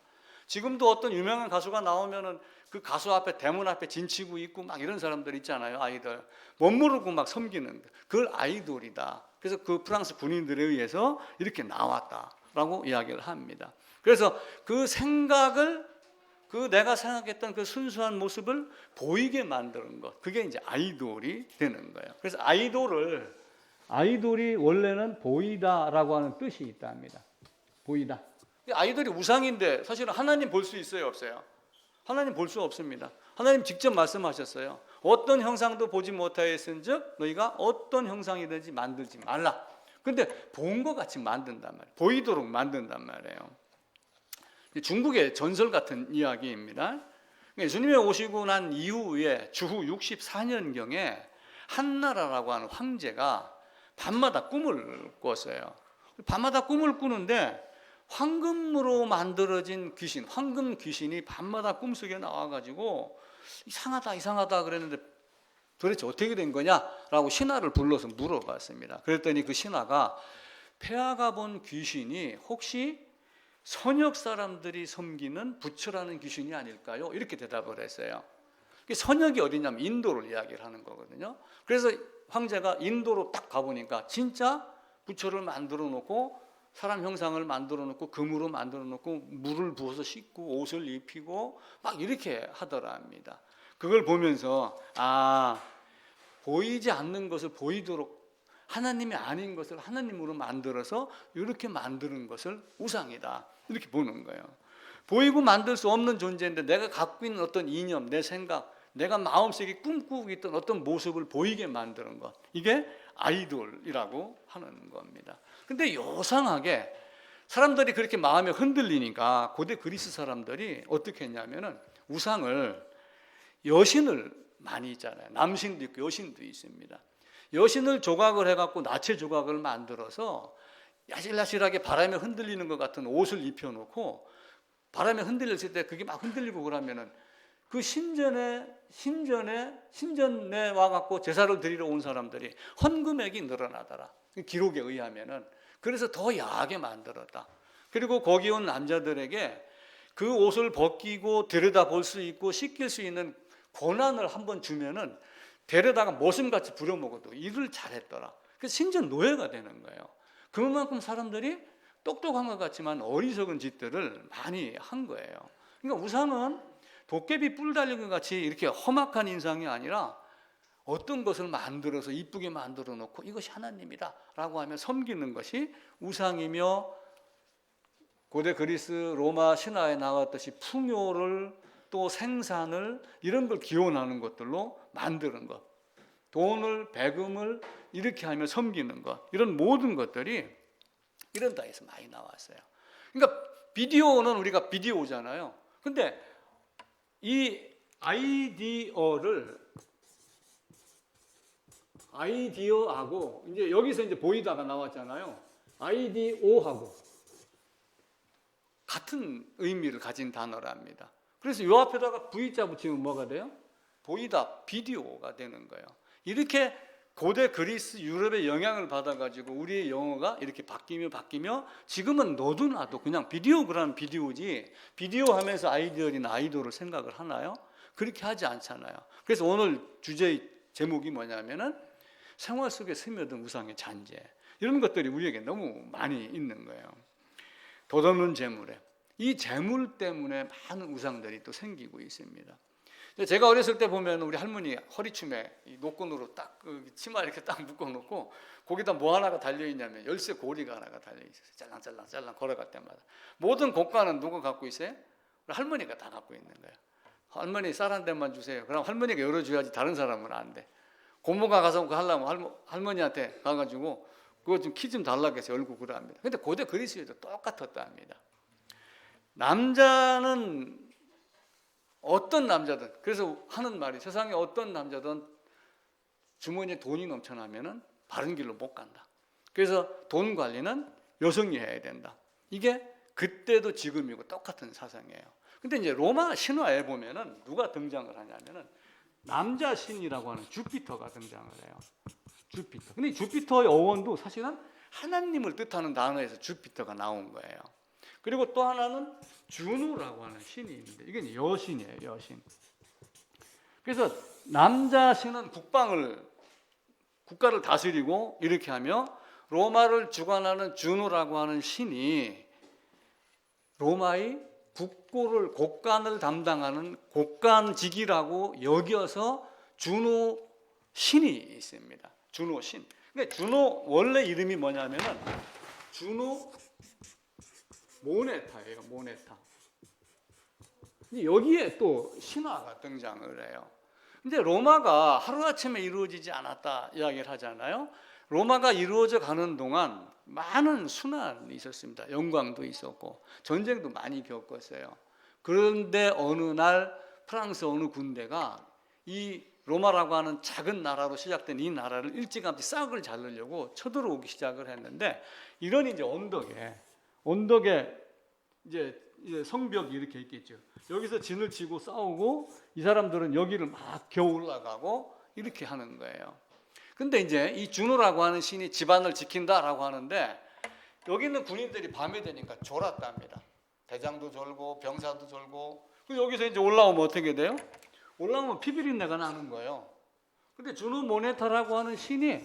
지금도 어떤 유명한 가수가 나오면은 그 가수 앞에, 대문 앞에 진치고 있고 막 이런 사람들 있잖아요. 아이들 멋모르고 막 섬기는, 그걸 아이돌이다. 그래서 그 프랑스 군인들에 의해서 이렇게 나왔다라고 이야기를 합니다. 그래서 그 생각을, 그 내가 생각했던 그 순수한 모습을 보이게 만드는 것, 그게 이제 아이돌이 되는 거예요. 그래서 아이돌이 원래는 보이다라고 하는 뜻이 있답니다. 보이다. 아이돌이 우상인데 사실은 하나님 볼 수 있어요, 없어요? 하나님 볼 수 없습니다. 하나님 직접 말씀하셨어요. 어떤 형상도 보지 못하였은즉 너희가 어떤 형상이든지 만들지 말라. 근데 본 것 같이 만든단 말이에요. 보이도록 만든단 말이에요. 중국의 전설 같은 이야기입니다. 예수님이 오시고 난 이후에 주후 64년경에 한나라라고 하는 황제가 밤마다 꿈을 꿨어요. 밤마다 꿈을 꾸는데 황금으로 만들어진 귀신, 황금 귀신이 밤마다 꿈속에 나와가지고 이상하다 그랬는데 도대체 어떻게 된 거냐라고 신하를 불러서 물어봤습니다. 그랬더니 그 신하가 폐하가 본 귀신이 혹시 선역 사람들이 섬기는 부처라는 귀신이 아닐까요? 이렇게 대답을 했어요. 선역이 어디냐면 인도를 이야기를 하는 거거든요. 그래서 황제가 인도로 딱 가보니까 진짜 부처를 만들어 놓고 사람 형상을 만들어 놓고 금으로 만들어 놓고 물을 부어서 씻고 옷을 입히고 막 이렇게 하더랍니다. 그걸 보면서 보이지 않는 것을 보이도록, 하나님이 아닌 것을 하나님으로 만들어서 이렇게 만드는 것을 우상이다, 이렇게 보는 거예요. 보이고 만들 수 없는 존재인데 내가 갖고 있는 어떤 이념, 내 생각, 내가 마음속에 꿈꾸고 있던 어떤 모습을 보이게 만드는 것, 이게 아이돌이라고 하는 겁니다. 근데 요상하게 사람들이 그렇게 마음이 흔들리니까 고대 그리스 사람들이 어떻게 했냐면은 우상을, 여신을 많이 있잖아요. 남신도 있고 여신도 있습니다. 여신을 조각을 해갖고 나체 조각을 만들어서 야실야실하게 바람에 흔들리는 것 같은 옷을 입혀놓고 바람에 흔들렸을 때 그게 막 흔들리고 그러면은 그 신전에 와갖고 제사를 드리러 온 사람들이 헌금액이 늘어나더라. 기록에 의하면은. 그래서 더 야하게 만들었다. 그리고 거기 온 남자들에게 그 옷을 벗기고 들여다볼 수 있고 씻길 수 있는 권한을 한번 주면은 데려다가 머슴같이 부려먹어도 일을 잘했더라. 그래서 신전 노예가 되는 거예요. 그만큼 사람들이 똑똑한 것 같지만 어리석은 짓들을 많이 한 거예요. 그러니까 우상은 도깨비 뿔 달린 것 같이 이렇게 험악한 인상이 아니라 어떤 것을 만들어서 이쁘게 만들어 놓고 이것이 하나님이다 라고 하면 섬기는 것이 우상이며, 고대 그리스 로마 신화에 나왔듯이 풍요를 또 생산을 이런 걸 기원하는 것들로 만드는 것, 돈을 배금을 이렇게 하며 섬기는 것, 이런 모든 것들이 이런 데에서 많이 나왔어요. 그러니까 비디오는 우리가 비디오잖아요. 근데 이 아이디어하고 이제 여기서 이제 보이다가 나왔잖아요. 아이디오하고 같은 의미를 가진 단어랍니다. 그래서 이 앞에다가 V자 붙이면 뭐가 돼요? 보이다, 비디오가 되는 거예요. 이렇게 고대 그리스, 유럽의 영향을 받아가지고 우리의 영어가 이렇게 바뀌며 지금은 너도 나도 그냥 비디오 그러면 비디오지, 비디오 하면서 아이디어나 아이돌을 생각을 하나요? 그렇게 하지 않잖아요. 그래서 오늘 주제의 제목이 뭐냐면은 생활 속에 스며든 우상의 잔재, 이런 것들이 우리에게 너무 많이 있는 거예요. 덧없는 재물에, 이 재물 때문에 많은 우상들이 또 생기고 있습니다. 제가 어렸을 때 보면 우리 할머니 허리춤에 이 노끈으로 딱 그 치마 이렇게 딱 묶어놓고 거기다 뭐 하나가 달려있냐면 열쇠 고리가 하나가 달려있어요. 짤랑짤랑 걸어갈 때마다. 모든 고가는 누가 갖고 있어요? 할머니가 다 갖고 있는 거예요. 할머니 쌀 한 대만 주세요. 그럼 할머니가 열어줘야지 다른 사람은 안 돼. 고모가 가서 그거 하려면 할머니한테 가가지고 그거 좀 키 좀 달라고 해서 열고 그러합니다. 근데 고대 그리스에도 똑같았답니다. 남자는 어떤 남자든, 그래서 하는 말이 세상에 어떤 남자든 주머니에 돈이 넘쳐나면은 바른 길로 못 간다. 그래서 돈 관리는 여성이 해야 된다. 이게 그때도 지금이고 똑같은 사상이에요. 근데 이제 로마 신화에 보면은 누가 등장을 하냐면은 남자 신이라고 하는 주피터가 등장을 해요. 주피터. 근데 주피터의 어원도 사실은 하나님을 뜻하는 단어에서 주피터가 나온 거예요. 그리고 또 하나는 주노라고 하는 신이 있는데 이게 여신이에요, 여신. 그래서 남자 신은 국가를 다스리고 이렇게 하며 로마를 주관하는 주노라고 하는 신이 로마의 국간을 담당하는 국간직이라고 여겨서 주노 신이 있습니다. 주노 신. 근데 주노 원래 이름이 뭐냐면은 주노 모네타예요. 모네타. 근데 여기에 또 신화가 등장을 해요. 근데 로마가 하루아침에 이루어지지 않았다 이야기를 하잖아요. 로마가 이루어져 가는 동안 많은 순환이 있었습니다. 영광도 있었고 전쟁도 많이 겪었어요. 그런데 어느 날 프랑스 어느 군대가 이 로마라고 하는 작은 나라로 시작된 이 나라를 일찌감치 싹을 자르려고 쳐들어오기 시작을 했는데 이런 이제 언덕에 이제 성벽이 이렇게 있겠죠. 여기서 진을 치고 싸우고 이 사람들은 여기를 막 겨우 올라가고 이렇게 하는 거예요. 근데 이제 이 주노라고 하는 신이 집안을 지킨다라고 하는데 여기 있는 군인들이 밤이 되니까 졸았답니다. 대장도 졸고 병사도 졸고. 그래서 여기서 이제 올라오면 어떻게 돼요? 올라오면 피비린내가 나는 거예요. 근데 주노 모네타라고 하는 신이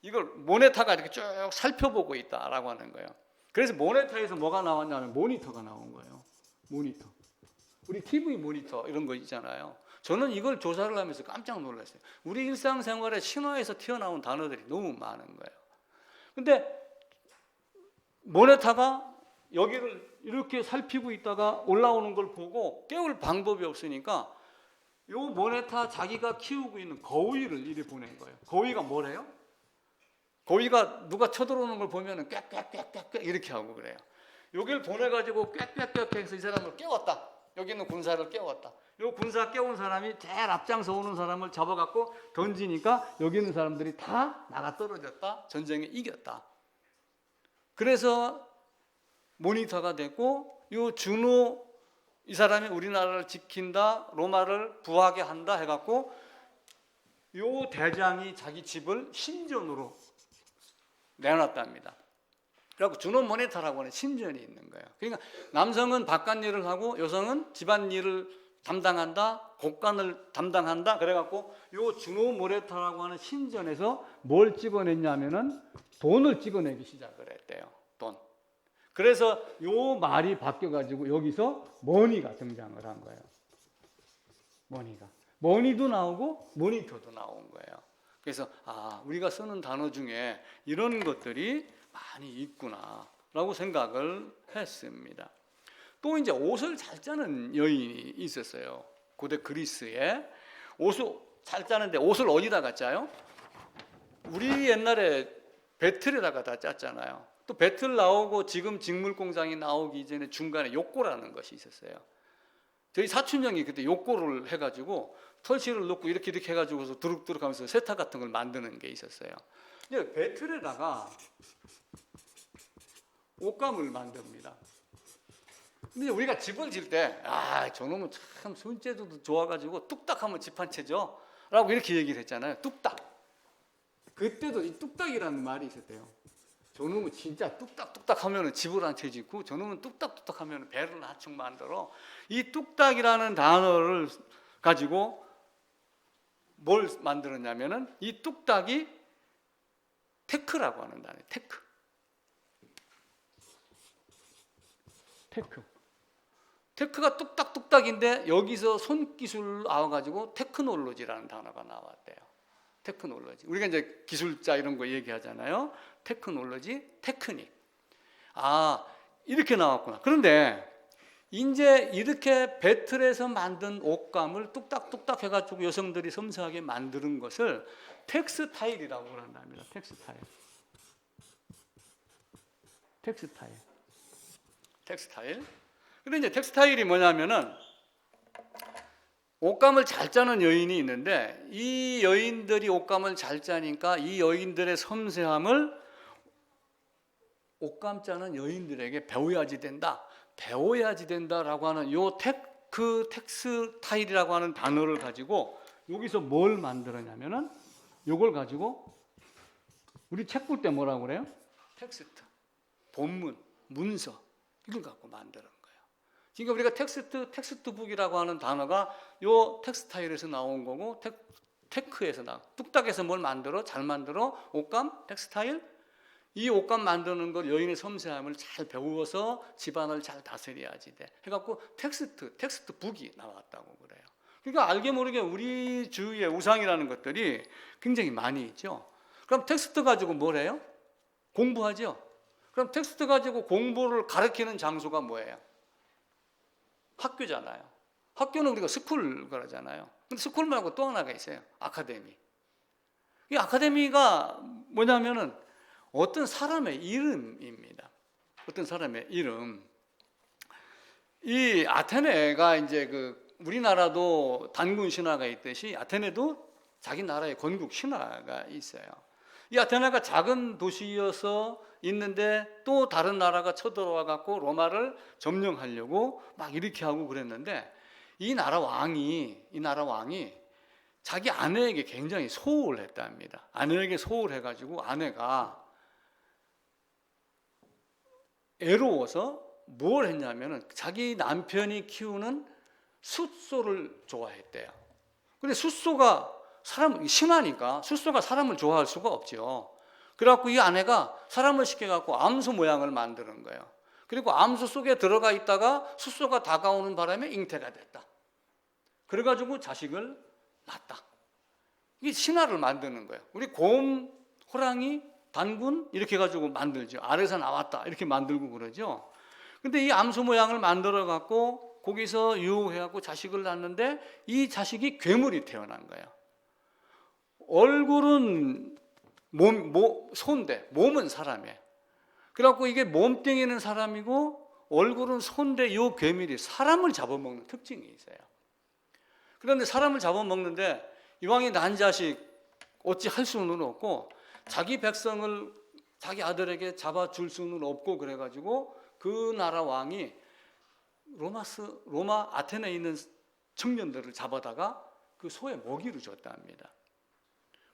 이걸 모네타가 이렇게 쭉 살펴보고 있다라고 하는 거예요. 그래서 모네타에서 뭐가 나왔냐면 모니터가 나온 거예요. 모니터. 우리 TV 모니터 이런 거 있잖아요. 저는 이걸 조사를 하면서 깜짝 놀랐어요. 우리 일상생활에 신화에서 튀어나온 단어들이 너무 많은 거예요. 근데 모네타가 여기를 이렇게 살피고 있다가 올라오는 걸 보고 깨울 방법이 없으니까 요 모네타 자기가 키우고 있는 거위를 이리 보낸 거예요. 거위가 뭐래요? 거위가 누가 쳐들어오는 걸 보면은 꽥꽥꽥꽥 이렇게 하고 그래요. 여기를 보내가지고 꽥꽥꽥 해서 이 사람을 깨웠다. 여기 있는 군사를 깨웠다. 요 군사 깨운 사람이 제일 앞장서 오는 사람을 잡아갖고 던지니까 여기 있는 사람들이 다 나가 떨어졌다. 전쟁에 이겼다. 그래서 모니터가 됐고 요 주노 이 사람이 우리나라를 지킨다, 로마를 부하게 한다 해갖고 요 대장이 자기 집을 신전으로 내놨답니다. 그래갖고 주노 모네타라고 하는 신전이 있는 거예요. 그러니까 남성은 바깥 일을 하고 여성은 집안 일을 담당한다, 곡간을 담당한다. 그래갖고 요 주노 모네타라고 하는 신전에서 뭘 찍어냈냐면은 돈을 찍어내기 시작을 했대요. 돈. 그래서 요 말이 바뀌어가지고 여기서 머니가 등장을 한 거예요. 머니도 나오고 모니터도 나온 거예요. 그래서 우리가 쓰는 단어 중에 이런 것들이 많이 있구나라고 생각을 했습니다. 또 이제 옷을 잘 짜는 여인이 있었어요. 고대 그리스에 옷을 잘 짜는데 옷을 어디다가 짜요? 우리 옛날에 배틀에다가 다 짰잖아요. 또 배틀 나오고 지금 직물공장이 나오기 이전에 중간에 욕고라는 것이 있었어요. 저희 사촌 형이 그때 욕고를 해가지고 털실을 넣고 이렇게 해가지고서 두룩두룩 하면서 세탁 같은 걸 만드는 게 있었어요. 이제 배틀에다가 옷감을 만듭니다. 근데 우리가 집을 질 때, 저놈은 참 손재주도 좋아가지고 뚝딱하면 집 한 채죠. 라고 이렇게 얘기를 했잖아요. 뚝딱. 그때도 이 뚝딱이라는 말이 있었대요. 저놈은 진짜 뚝딱뚝딱 하면 집을 한 채 짓고 저놈은 뚝딱뚝딱 하면 배를 한 축 만들어. 이 뚝딱이라는 단어를 가지고 뭘 만들었냐면은 이 뚝딱이 테크라고 하는 단어예요. 테크가 뚝딱뚝딱인데 여기서 손기술 나와가지고 테크놀로지라는 단어가 나왔대요. 테크놀로지. 우리가 이제 기술자 이런 거 얘기하잖아요. 테크놀로지, 테크닉. 이렇게 나왔구나. 그런데 이제 이렇게 배틀에서 만든 옷감을 뚝딱뚝딱 해가지고 여성들이 섬세하게 만드는 것을 텍스타일이라고 한답니다. 텍스타일. 텍스타일. 근데 이제 텍스타일이 뭐냐면은 옷감을 잘 짜는 여인이 있는데 이 여인들이 옷감을 잘 짜니까 이 여인들의 섬세함을 옷감 짜는 여인들에게 배워야지 된다라고 하는 요 텍스타일이라고 하는 단어를 가지고 여기서 뭘 만들었냐면은 요걸 가지고 우리 책 볼 때 뭐라고 그래요? 텍스트, 본문, 문서 이걸 갖고 만드는 거예요. 그러니까 우리가 텍스트북이라고 하는 단어가 요 텍스타일에서 나온 거고 테크에서 뚝딱에서 뭘 만들어? 잘 만들어? 옷감, 텍스타일? 이 옷감 만드는 걸 여인의 섬세함을 잘 배워서 집안을 잘 다스려야지 돼. 해갖고 텍스트북이 나왔다고 그래요. 그러니까 알게 모르게 우리 주위에 우상이라는 것들이 굉장히 많이 있죠. 그럼 텍스트 가지고 뭘 해요? 공부하죠. 그럼 텍스트 가지고 공부를 가르치는 장소가 뭐예요? 학교잖아요. 학교는 우리가 스쿨 그러잖아요. 근데 스쿨 말고 또 하나가 있어요. 아카데미. 이 아카데미가 뭐냐면은 어떤 사람의 이름입니다. 어떤 사람의 이름. 이 아테네가 이제 우리나라도 단군 신화가 있듯이 아테네도 자기 나라의 건국 신화가 있어요. 이 아테네가 작은 도시여서 있는데 또 다른 나라가 쳐들어와 갖고 로마를 점령하려고 막 이렇게 하고 그랬는데 이 나라 왕이 자기 아내에게 굉장히 소홀했답니다. 아내에게 소홀해가지고 아내가 애로워서 뭘 했냐면은 자기 남편이 키우는 숫소를 좋아했대요. 근데 숫소가 신화니까 숫소가 사람을 좋아할 수가 없죠. 그래갖고 이 아내가 사람을 시켜갖고 암소 모양을 만드는 거예요. 그리고 암소 속에 들어가 있다가 숫소가 다가오는 바람에 잉태가 됐다. 그래가지고 자식을 낳았다. 이게 신화를 만드는 거예요. 우리 곰, 호랑이, 단군 이렇게 가지고 만들죠. 알에서 나왔다 이렇게 만들고 그러죠. 근데 이 암소 모양을 만들어 갖고 거기서 유효해갖고 자식을 낳는데 이 자식이 괴물이 태어난 거예요. 얼굴은 소인데 몸은 사람이에요. 그래갖고 이게 몸뚱이는 사람이고 얼굴은 소인데 이 괴물이 사람을 잡아먹는 특징이 있어요. 그런데 사람을 잡아먹는데 이왕이 난 자식 어찌 할 수는 없고 자기 백성을 자기 아들에게 잡아줄 수는 없고 그래가지고 그 나라 왕이 로마 아테네에 있는 청년들을 잡아다가 그 소에 먹이를 줬답니다.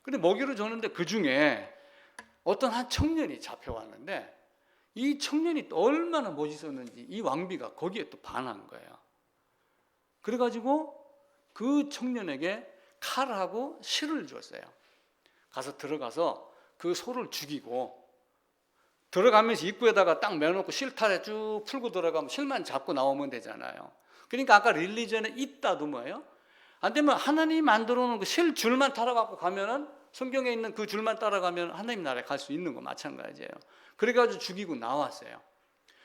근데 먹이를 줬는데 그 중에 어떤 한 청년이 잡혀왔는데 이 청년이 또 얼마나 멋있었는지 이 왕비가 거기에 또 반한 거예요. 그래가지고 그 청년에게 칼하고 실을 줬어요. 가서 들어가서 그 소를 죽이고 들어가면서 입구에다가 딱 매놓고 실타래 쭉 풀고 들어가면 실만 잡고 나오면 되잖아요. 그러니까 아까 릴리전에 있다도 뭐예요? 안 되면 하나님이 만들어 놓은 그 실 줄만 따라가고 가면은 성경에 있는 그 줄만 따라가면 하나님 나라에 갈 수 있는 거 마찬가지예요. 그래가지고 죽이고 나왔어요.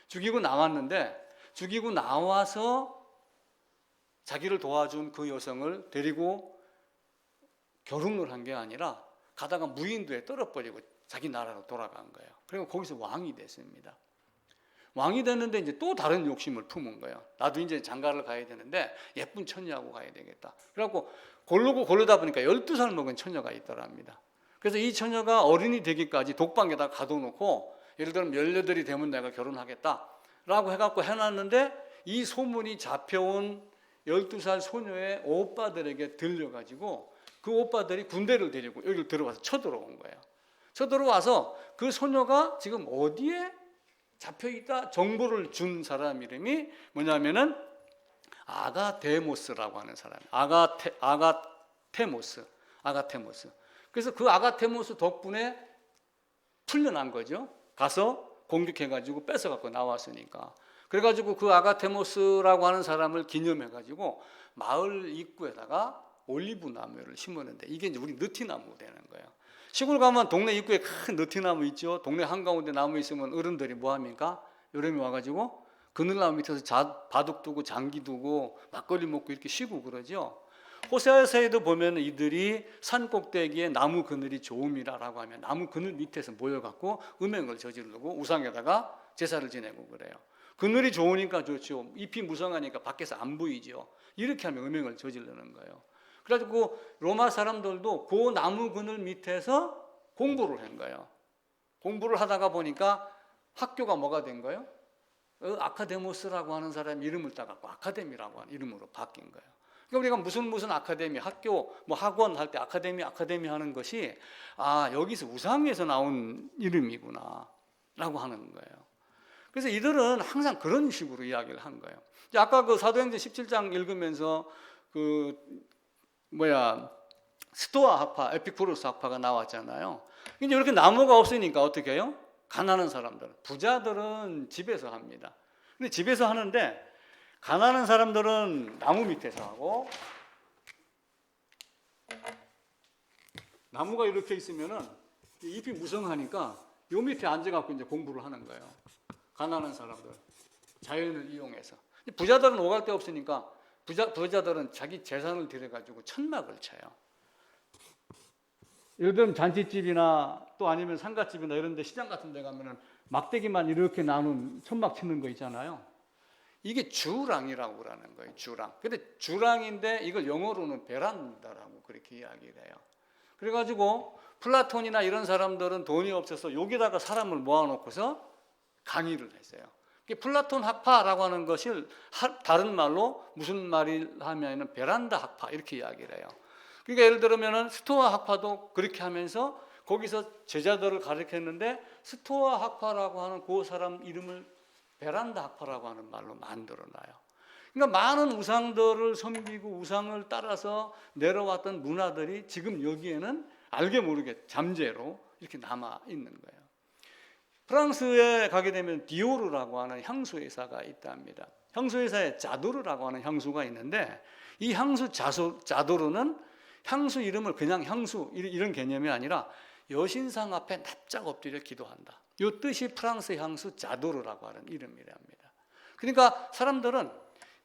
죽이고 나왔는데 죽이고 나와서 자기를 도와준 그 여성을 데리고 결혼을 한 게 아니라 가다가 무인도에 떨어버리고 자기 나라로 돌아간 거예요. 그리고 거기서 왕이 됐습니다. 왕이 됐는데 이제 또 다른 욕심을 품은 거예요. 나도 이제 장가를 가야 되는데 예쁜 처녀하고 가야 되겠다. 그래갖고 고르다 보니까 12살 먹은 처녀가 있더랍니다. 그래서 이 처녀가 어른이 되기까지 독방에다 가둬놓고 예를 들면 18이 되면 내가 결혼하겠다라고 해갖고 해놨는데 이 소문이 잡혀온 12살 소녀의 오빠들에게 들려가지고 그 오빠들이 군대를 데리고 여기를 들어와서 쳐들어온 거예요. 쳐들어와서 그 소녀가 지금 어디에 잡혀있다 정보를 준 사람 이름이 뭐냐면은 아가데모스라고 하는 사람. 아가테모스. 그래서 그 아가테모스 덕분에 풀려난 거죠. 가서 공격해가지고 뺏어갖고 나왔으니까. 그래가지고 그 아가테모스라고 하는 사람을 기념해가지고 마을 입구에다가 올리브 나무를 심었는데 이게 이제 우리 느티나무 되는 거예요. 시골 가면 동네 입구에 큰 느티나무 있죠. 동네 한가운데 나무 있으면 어른들이 뭐 합니까? 여름에 와가지고 그늘나무 밑에서 바둑 두고 장기 두고 막걸리 먹고 이렇게 쉬고 그러죠. 호세아서에도 보면 이들이 산 꼭대기에 나무 그늘이 좋음이라고 하면 나무 그늘 밑에서 모여갖고 음행을 저지르고 우상에다가 제사를 지내고 그래요. 그늘이 좋으니까 좋죠. 잎이 무성하니까 밖에서 안 보이죠. 이렇게 하면 음행을 저지르는 거예요. 그래가지고 로마 사람들도 그 나무 그늘 밑에서 공부를 한 거예요. 공부를 하다가 보니까 학교가 뭐가 된 거예요? 아카데모스라고 하는 사람 이름을 따갖고 아카데미라고 하는 이름으로 바뀐 거예요. 그러니까 우리가 무슨 아카데미, 학교, 뭐 학원 할 때 아카데미 하는 것이 여기서 우상에서 나온 이름이구나 라고 하는 거예요. 그래서 이들은 항상 그런 식으로 이야기를 한 거예요. 아까 그 사도행전 17장 읽으면서 스토아 학파, 에피쿠로스 학파가 나왔잖아요. 이제 이렇게 나무가 없으니까 어떻게 해요? 가난한 사람들, 부자들은 집에서 합니다. 근데 집에서 하는데 가난한 사람들은 나무 밑에서 하고, 나무가 이렇게 있으면은 잎이 무성하니까 요 밑에 앉아갖고 이제 공부를 하는 거예요. 가난한 사람들, 자연을 이용해서. 부자들은 오갈 데 없으니까 부자들은 자기 재산을 들여가지고 천막을 쳐요. 예를 들면 잔치집이나 또 아니면 상가집이나 이런 데 시장 같은 데 가면은 막대기만 이렇게 나눈 천막 치는 거 있잖아요. 이게 주랑이라고 그러는 거예요. 주랑. 근데 주랑인데 이걸 영어로는 베란다라고 그렇게 이야기를 해요. 그래가지고 플라톤이나 이런 사람들은 돈이 없어서 여기다가 사람을 모아놓고서 강의를 했어요. 플라톤 학파라고 하는 것을 다른 말로 무슨 말을 하면은 베란다 학파 이렇게 이야기를 해요. 그러니까 예를 들면은 스토아 학파도 그렇게 하면서 거기서 제자들을 가르쳤는데 스토아 학파라고 하는 그 사람 이름을 베란다 학파라고 하는 말로 만들어놔요. 그러니까 많은 우상들을 섬기고 우상을 따라서 내려왔던 문화들이 지금 여기에는 알게 모르게 잠재로 이렇게 남아 있는 거예요. 프랑스에 가게 되면 디오르라고 하는 향수 회사가 있답니다. 향수 회사에 자도르라고 하는 향수가 있는데 이 향수 자도르는 향수 이름을 그냥 향수 이런 개념이 아니라 여신상 앞에 납작 엎드려 기도한다. 이 뜻이 프랑스 향수 자도르라고 하는 이름이랍니다. 그러니까 사람들은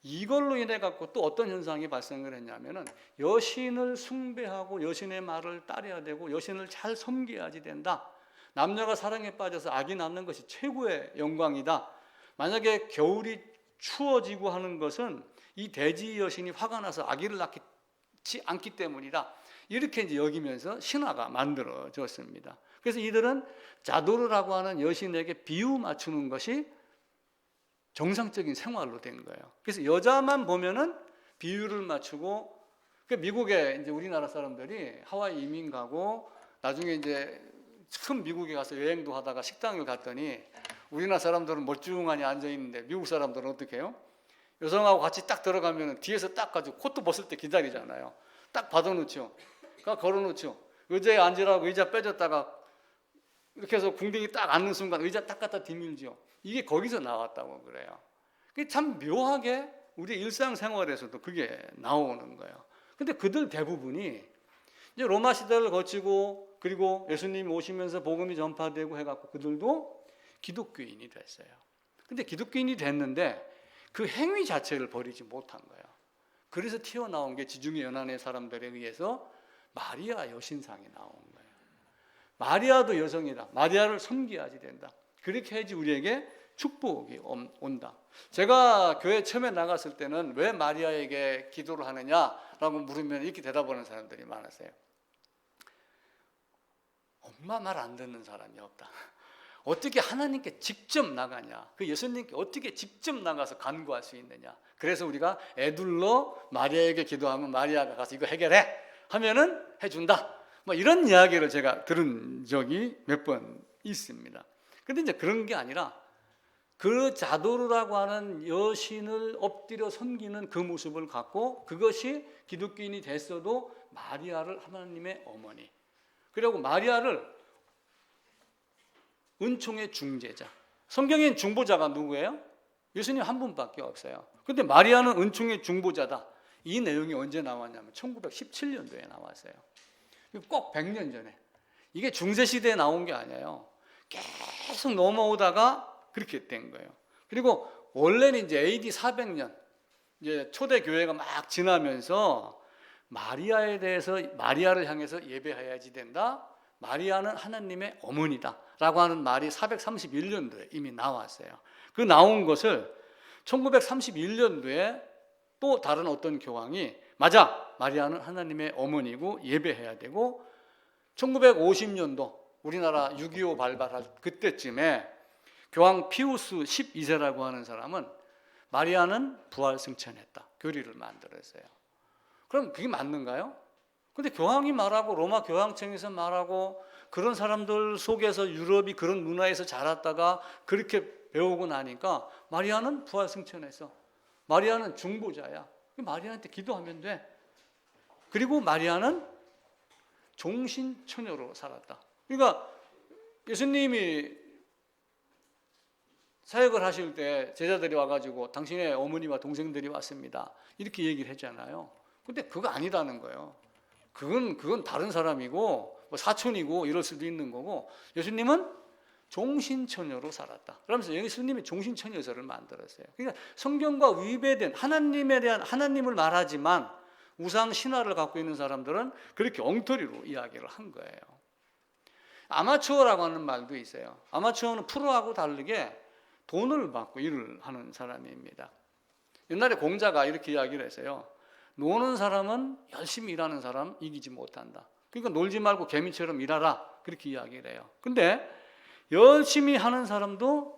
이걸로 인해 갖고 또 어떤 현상이 발생을 했냐면은 여신을 숭배하고 여신의 말을 따라야 되고 여신을 잘 섬겨야지 된다. 남녀가 사랑에 빠져서 악이 낳는 것이 최고의 영광이다. 만약에 겨울이 추워지고 하는 것은 이 대지 여신이 화가 나서 아기를 낳지 않기 때문이다. 이렇게 이제 여기면서 신화가 만들어졌습니다. 그래서 이들은 자도르라고 하는 여신에게 비유 맞추는 것이 정상적인 생활로 된 거예요. 그래서 여자만 보면은 비유를 맞추고, 미국에 이제 우리나라 사람들이 하와이 이민 가고 나중에 이제 큰 미국에 가서 여행도 하다가 식당을 갔더니 우리나라 사람들은 멀쩡하니 앉아 있는데 미국 사람들은 어떻게 해요? 여성하고 같이 딱 들어가면 뒤에서 딱 가지고 코트 벗을 때 기다리잖아요. 딱 받아놓죠. 걸어놓죠. 의자에 앉으라고 의자 빼줬다가 이렇게 해서 궁둥이 딱 앉는 순간 의자 딱 갖다 뒤밀죠. 이게 거기서 나왔다고 그래요. 그게 참 묘하게 우리 일상생활에서도 그게 나오는 거예요. 근데 그들 대부분이 이제 로마 시대를 거치고 그리고 예수님이 오시면서 복음이 전파되고 해갖고 그들도 기독교인이 됐어요. 근데 기독교인이 됐는데 그 행위 자체를 버리지 못한 거예요. 그래서 튀어나온 게 지중해 연안의 사람들에 의해서 마리아 여신상이 나온 거예요. 마리아도 여성이다. 마리아를 섬겨야지 된다. 그렇게 해야지 우리에게 축복이 온다. 제가 교회 처음에 나갔을 때는 왜 마리아에게 기도를 하느냐라고 물으면 이렇게 대답하는 사람들이 많았어요. 엄마 말 안 듣는 사람이 없다. 어떻게 하나님께 직접 나가냐? 그 예수님께 어떻게 직접 나가서 간구할 수 있느냐? 그래서 우리가 애둘러 마리아에게 기도하면 마리아가 가서 이거 해결해 하면은 해준다. 뭐 이런 이야기를 제가 들은 적이 몇 번 있습니다. 근데 이제 그런 게 아니라 그 자도르라고 하는 여신을 엎드려 섬기는 그 모습을 갖고 그것이 기독교인이 됐어도 마리아를 하나님의 어머니, 그리고 마리아를 은총의 중재자. 성경엔 중보자가 누구예요? 예수님 한 분밖에 없어요. 근데 마리아는 은총의 중보자다. 이 내용이 언제 나왔냐면 1917년도에 나왔어요. 꼭 100년 전에. 이게 중세시대에 나온 게 아니에요. 계속 넘어오다가 그렇게 된 거예요. 그리고 원래는 이제 AD 400년 이제 초대 교회가 막 지나면서 마리아에 대해서 마리아를 향해서 예배해야지 된다. 마리아는 하나님의 어머니다라고 하는 말이 431년도에 이미 나왔어요. 그 나온 것을 1931년도에 또 다른 어떤 교황이 맞아, 마리아는 하나님의 어머니고 예배해야 되고, 1950년도 우리나라 6.25 발발할 그때쯤에 교황 피우스 12세라고 하는 사람은 마리아는 부활 승천했다, 교리를 만들었어요. 그럼 그게 맞는가요? 근데 교황이 말하고 로마 교황청에서 말하고 그런 사람들 속에서 유럽이 그런 문화에서 자랐다가 그렇게 배우고 나니까 마리아는 부활 승천했어. 마리아는 중보자야. 마리아한테 기도하면 돼. 그리고 마리아는 종신처녀로 살았다. 그러니까 예수님이 사역을 하실 때 제자들이 와가지고 당신의 어머니와 동생들이 왔습니다, 이렇게 얘기를 했잖아요. 근데 그거 아니라는 거예요. 그건 다른 사람이고 뭐 사촌이고 이럴 수도 있는 거고, 예수님은 종신처녀로 살았다. 그러면서 예수님이 종신처녀설을 만들었어요. 그러니까 성경과 위배된 하나님에 대한, 하나님을 말하지만 우상 신화를 갖고 있는 사람들은 그렇게 엉터리로 이야기를 한 거예요. 아마추어라고 하는 말도 있어요. 아마추어는 프로하고 다르게 돈을 받고 일을 하는 사람입니다. 옛날에 공자가 이렇게 이야기를 했어요. 노는 사람은 열심히 일하는 사람 이기지 못한다. 그러니까 놀지 말고 개미처럼 일하라, 그렇게 이야기를 해요. 근데 열심히 하는 사람도,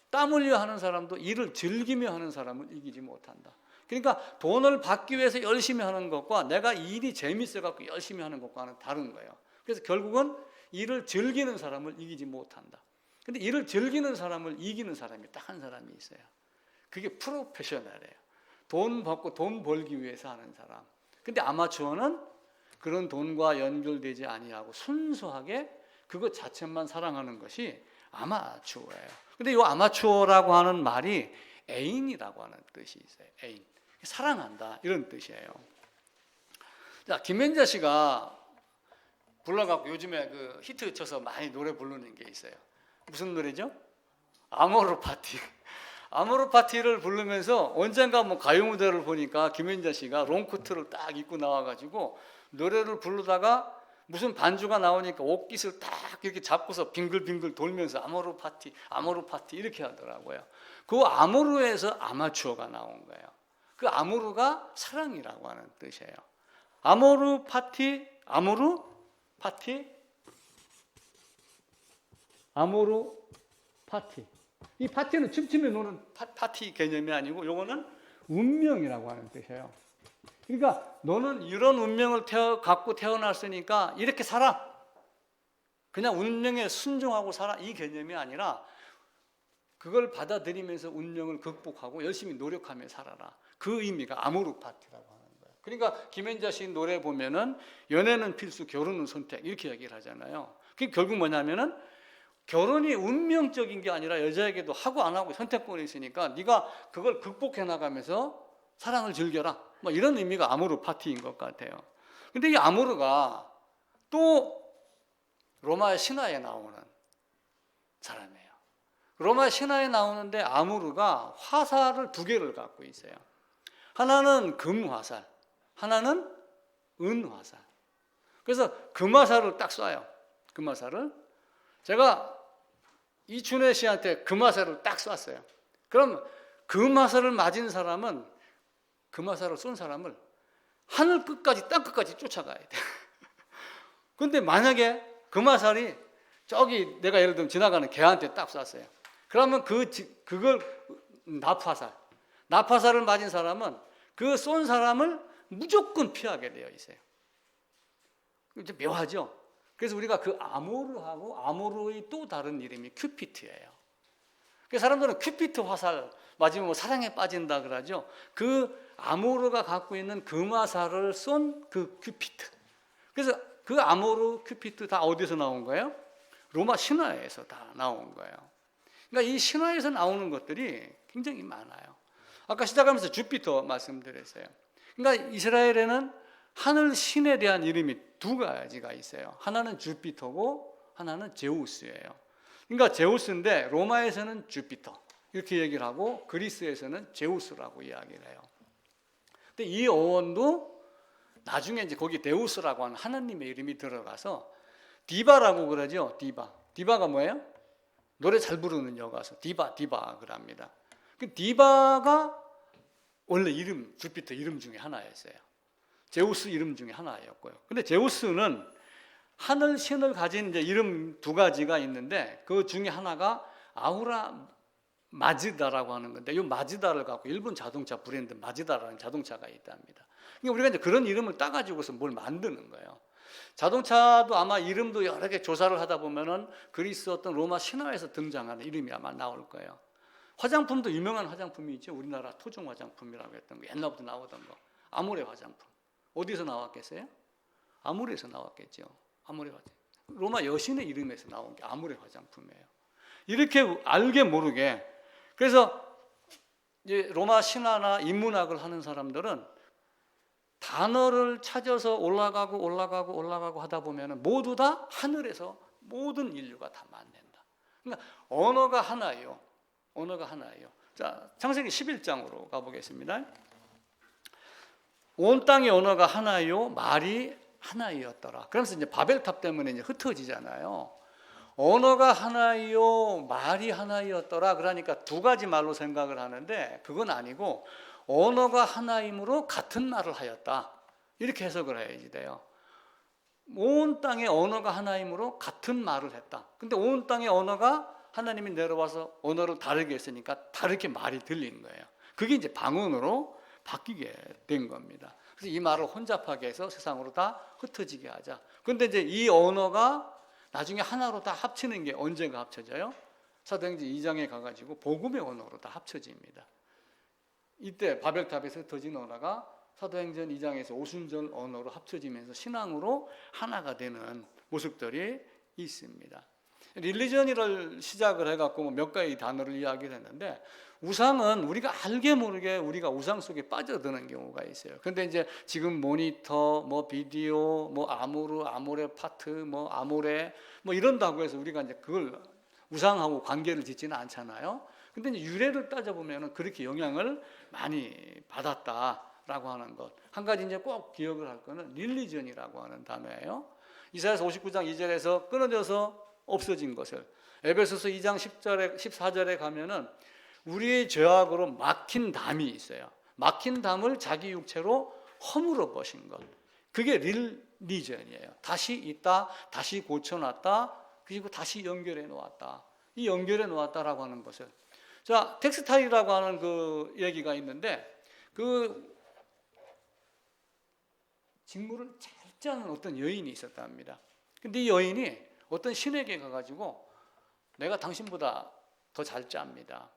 땀 흘려 하는 사람도, 일을 즐기며 하는 사람을 이기지 못한다. 그러니까 돈을 받기 위해서 열심히 하는 것과 내가 일이 재밌어 갖고 열심히 하는 것과는 다른 거예요. 그래서 결국은 일을 즐기는 사람을 이기지 못한다. 근데 일을 즐기는 사람을 이기는 사람이 딱 한 사람이 있어요. 그게 프로페셔널이에요. 돈 받고 돈 벌기 위해서 하는 사람. 근데 아마추어는 그런 돈과 연결되지 아니하고 순수하게 그것 자체만 사랑하는 것이 아마추어예요. 근데 이 아마추어라고 하는 말이 애인이라고 하는 뜻이 있어요. 애인. 사랑한다, 이런 뜻이에요. 자, 김연자 씨가 불러갖고 요즘에 그 히트 쳐서 많이 노래 부르는 게 있어요. 무슨 노래죠? 아모르 파티. 아모르 파티를 부르면서 언젠가 뭐 가요 무대를 보니까 김연자 씨가 롱코트를 딱 입고 나와가지고 노래를 부르다가 무슨 반주가 나오니까 옷깃을 딱 이렇게 잡고서 빙글빙글 돌면서 아모르 파티, 아모르 파티 이렇게 하더라고요. 그 아모르에서 아마추어가 나온 거예요. 그 아모르가 사랑이라고 하는 뜻이에요. 아모르 파티, 아모르 파티, 아모르 파티. 이 파티는 춤추며 노는 파티 개념이 아니고 요거는 운명이라고 하는 뜻이에요. 그러니까 너는 이런 운명을 갖고 태어났으니까 이렇게 살아. 그냥 운명에 순종하고 살아, 이 개념이 아니라 그걸 받아들이면서 운명을 극복하고 열심히 노력하며 살아라. 그 의미가 아모르 파티라고 하는 거예요. 그러니까 김연자 씨 노래 보면은 연애는 필수, 결혼은 선택, 이렇게 얘기를 하잖아요. 그게 결국 뭐냐면은 결혼이 운명적인 게 아니라 여자에게도 하고 안 하고 선택권이 있으니까 네가 그걸 극복해 나가면서 사랑을 즐겨라, 뭐 이런 의미가 아모르 파티인 것 같아요. 근데 이 아모르가 또 로마 신화에 나오는 사람이에요. 로마 신화에 나오는데 아모르가 화살을 두 개를 갖고 있어요. 하나는 금화살, 하나는 은화살. 그래서 금화살을 딱 쏴요. 금화살을. 제가 이춘혜 씨한테 금화살을 딱 쐈어요. 그럼 금화살을 맞은 사람은, 금화살을 쏜 사람을 하늘 끝까지 땅 끝까지 쫓아가야 돼. 근데 만약에 금화살이 저기 내가 예를 들면 지나가는 개한테 딱 쐈어요. 그러면 그걸 납화살을 맞은 사람은 그 쏜 사람을 무조건 피하게 되어 있어요. 이제 묘하죠. 그래서 우리가 그 아모르하고 아모르의 또 다른 이름이 큐피트예요. 그 사람들은 큐피트 화살 맞으면 뭐 사랑에 빠진다 그러죠. 그 아모르가 갖고 있는 금화살을 쏜 그 큐피트. 그래서 그 아모르, 큐피트 다 어디서 나온 거예요? 로마 신화에서 다 나온 거예요. 그러니까 이 신화에서 나오는 것들이 굉장히 많아요. 아까 시작하면서 주피터 말씀드렸어요. 그러니까 이스라엘에는 하늘 신에 대한 이름이 두 가지가 있어요. 하나는 주피터고 하나는 제우스예요. 그러니까 제우스인데 로마에서는 주피터 이렇게 얘기를 하고 그리스에서는 제우스라고 이야기를 해요. 근데 이 어원도 나중에 이제 거기 데우스라고 하는 하나님의 이름이 들어가서 디바라고 그러죠. 디바가 뭐예요? 노래 잘 부르는 여가수 디바 그럽니다. 그 디바가 원래 주피터 이름 중에 하나였어요. 제우스 이름 중에 하나였고요. 근데 제우스는 하늘 신을 가진 이제 이름 두 가지가 있는데 그 중에 하나가 아우라 마즈다라고 하는 건데 이 마즈다를 갖고 일본 자동차 브랜드 마즈다라는 자동차가 있답니다. 그러니까 우리가 이제 그런 이름을 따가지고서 뭘 만드는 거예요. 자동차도 아마 이름도 여러 개 조사를 하다 보면은 그리스 어떤 로마 신화에서 등장하는 이름이 아마 나올 거예요. 화장품도 유명한 화장품이 있죠. 우리나라 토종 화장품이라고 했던 거 옛날부터 나오던 거 아모레 화장품. 어디서 나왔겠어요? 아모레에서 나왔겠죠. 아모레 화장품. 로마 여신의 이름에서 나온 게 아모레 화장품이에요. 이렇게 알게 모르게 그래서 이제 로마 신화나 인문학을 하는 사람들은 단어를 찾아서 올라가고 하다 보면 모두 다 하늘에서 모든 인류가 다 만든다. 그러니까 언어가 하나예요. 자, 창세기 11장으로 가보겠습니다. 온 땅의 언어가 하나요, 말이 하나이었더라. 그러면서 이제 바벨탑 때문에 이제 흩어지잖아요. 언어가 하나요, 말이 하나이었더라. 그러니까 두 가지 말로 생각을 하는데 그건 아니고 언어가 하나이므로 같은 말을 하였다. 이렇게 해석을 해야지 돼요. 온 땅의 언어가 하나이므로 같은 말을 했다. 근데 온 땅의 언어가 하나님이 내려와서 언어를 다르게 했으니까 다르게 말이 들리는 거예요. 그게 이제 방언으로 바뀌게 된 겁니다. 그래서 이 말을 혼잡하게 해서 세상으로 다 흩어지게 하자. 그런데 이제 이 언어가 나중에 하나로 다 합치는 게 언제가 합쳐져요? 사도행전 2장에 가가지고 복음의 언어로 다 합쳐집니다. 이때 바벨탑에서 흩어진 언어가 사도행전 2장에서 오순절 언어로 합쳐지면서 신앙으로 하나가 되는 모습들이 있습니다. 릴리전을 시작을 해갖고 몇 가지 단어를 이야기를 했는데 우상은 우리가 알게 모르게 우리가 우상 속에 빠져드는 경우가 있어요. 근데 이제 지금 모니터, 뭐 비디오, 뭐 아모레 파트, 뭐 아모레, 뭐 이런다고 해서 우리가 이제 그걸 우상하고 관계를 짓지는 않잖아요. 근데 이제 유래를 따져보면 그렇게 영향을 많이 받았다라고 하는 것. 한 가지 이제 꼭 기억을 할 거는 릴리전이라고 하는 단어예요. 이사야서 59장 2절에서 끊어져서 없어진 것을 에베소서 2장 10절에 14절에 가면은 우리의 죄악으로 막힌 담이 있어요. 막힌 담을 자기 육체로 허물어 버신 것. 그게 릴리전이에요. 다시 있다, 다시 고쳐놨다, 그리고 다시 연결해 놓았다. 이 연결해 놓았다라고 하는 것을. 자, 텍스타일이라고 하는 그 얘기가 있는데 그 직무를 잘 짜는 어떤 여인이 있었답니다. 근데 이 여인이 어떤 신에게 가가지고 내가 당신보다 더 잘 짭니다.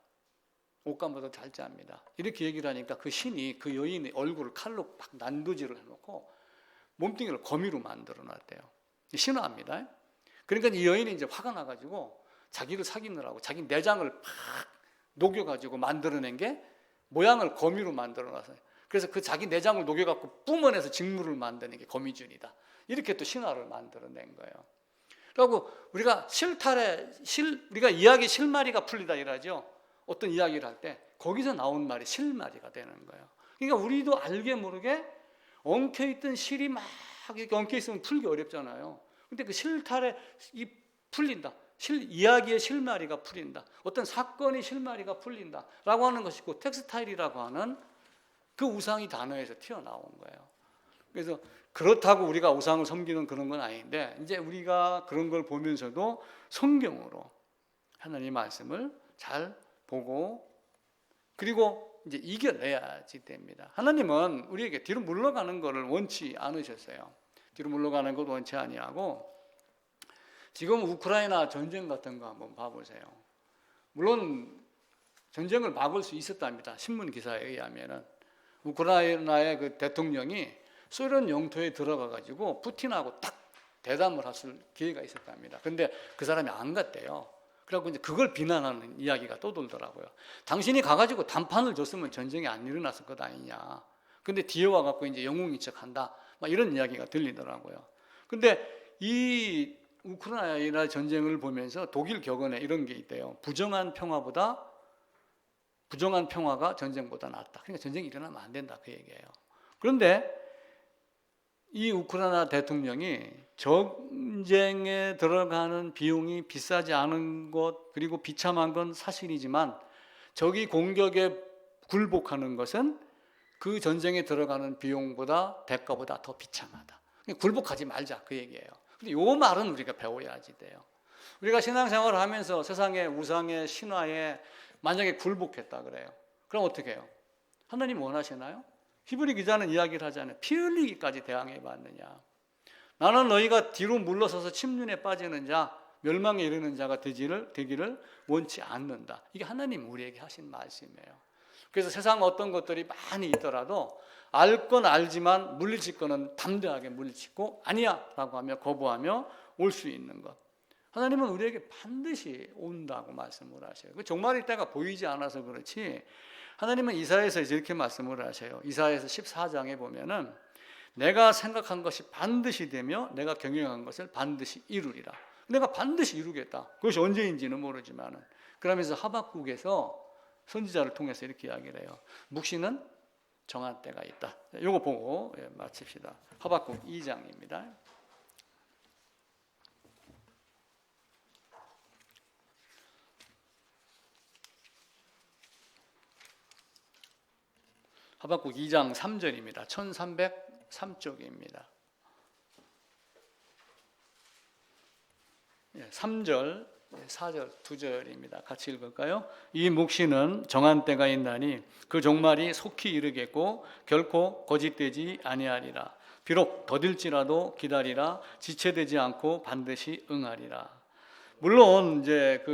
옷감보다 잘 짭니다. 이렇게 얘기를 하니까 그 신이 그 여인의 얼굴을 칼로 막 난도질을 해놓고 몸뚱이를 거미로 만들어 놨대요. 신화합니다. 그러니까 이 여인이 이제 화가 나가지고 자기를 사귀느라고 자기 내장을 팍 녹여가지고 만들어낸 게 모양을 거미로 만들어 놨어요. 그래서 그 자기 내장을 녹여갖고 뿜어내서 직물을 만드는 게 거미줄이다. 이렇게 또 신화를 만들어낸 거예요. 그리고 우리가 우리가 이야기 실마리가 풀리다 이러죠. 어떤 이야기를 할 때 거기서 나온 말이 실마리가 되는 거예요. 그러니까 우리도 알게 모르게 엉켜있던 실이 막 이렇게 엉켜있으면 풀기 어렵잖아요. 근데 그 실탈에 풀린다. 이야기의 실마리가 풀린다. 어떤 사건의 실마리가 풀린다. 라고 하는 것이고 텍스타일이라고 하는 그 우상이 단어에서 튀어나온 거예요. 그래서 그렇다고 우리가 우상을 섬기는 그런 건 아닌데 이제 우리가 그런 걸 보면서도 성경으로 하나님 말씀을 잘 보고 그리고 이제 이겨내야지 됩니다. 하나님은 우리에게 뒤로 물러가는 것을 원치 않으셨어요. 뒤로 물러가는 것 원치 아니하고 지금 우크라이나 전쟁 같은 거 한번 봐보세요. 물론 전쟁을 막을 수 있었답니다. 신문 기사에 의하면은 우크라이나의 그 대통령이 소련 영토에 들어가 가지고 푸틴하고 딱 대담을 하실 기회가 있었답니다. 근데 그 사람이 안 갔대요. 그래갖고 이제 그걸 비난하는 이야기가 또 돌더라고요. 당신이 가가지고 단판을 줬으면 전쟁이 안 일어났을 것 아니냐. 근데 뒤에 와갖고 이제 영웅인 척한다. 막 이런 이야기가 들리더라고요. 근데 이 우크라이나 전쟁을 보면서 독일 격언에 이런 게 있대요. 부정한 평화가 전쟁보다 낫다. 그러니까 전쟁이 일어나면 안 된다 그 얘기예요. 그런데 이 우크라이나 대통령이 전쟁에 들어가는 비용이 비싸지 않은 것, 그리고 비참한 건 사실이지만 적이 공격에 굴복하는 것은 그 전쟁에 들어가는 비용보다 대가보다 더 비참하다. 굴복하지 말자, 그 얘기예요. 근데 요 말은 우리가 배워야지 돼요. 우리가 신앙생활을 하면서 세상의 우상의 신화에 만약에 굴복했다 그래요. 그럼 어떻게 해요? 하나님 원하시나요? 히브리 기자는 이야기를 하잖아요. 피 흘리기까지 대항해 봤느냐. 나는 너희가 뒤로 물러서서 침륜에 빠지는 자, 멸망에 이르는 자가 되기를 원치 않는다. 이게 하나님 우리에게 하신 말씀이에요. 그래서 세상 어떤 것들이 많이 있더라도 알 건 알지만 물리칠 거는 담대하게 물리치고 아니야 라고 하며 거부하며 올 수 있는 것. 하나님은 우리에게 반드시 온다고 말씀을 하셔요. 그 종말일 때가 보이지 않아서 그렇지, 하나님은 이사야에서 이렇게 말씀을 하셔요. 이사야에서 14장에 보면은 내가 생각한 것이 반드시 되며 내가 경영한 것을 반드시 이루리라. 내가 반드시 이루겠다. 그것이 언제인지는 모르지만은. 그러면서 하박국에서 선지자를 통해서 이렇게 이야기를 해요. 묵시는 정한 때가 있다. 이거 보고 마칩시다. 하박국 2장입니다. 하박국 2장 3절입니다. 1303쪽입니다. 3절, 4절, 2절입니다. 같이 읽을까요? 이 묵시는 정한 때가 있나니 그 종말이 속히 이르겠고 결코 거짓되지 아니하리라. 비록 더딜지라도 기다리라. 지체되지 않고 반드시 응하리라. 물론 이제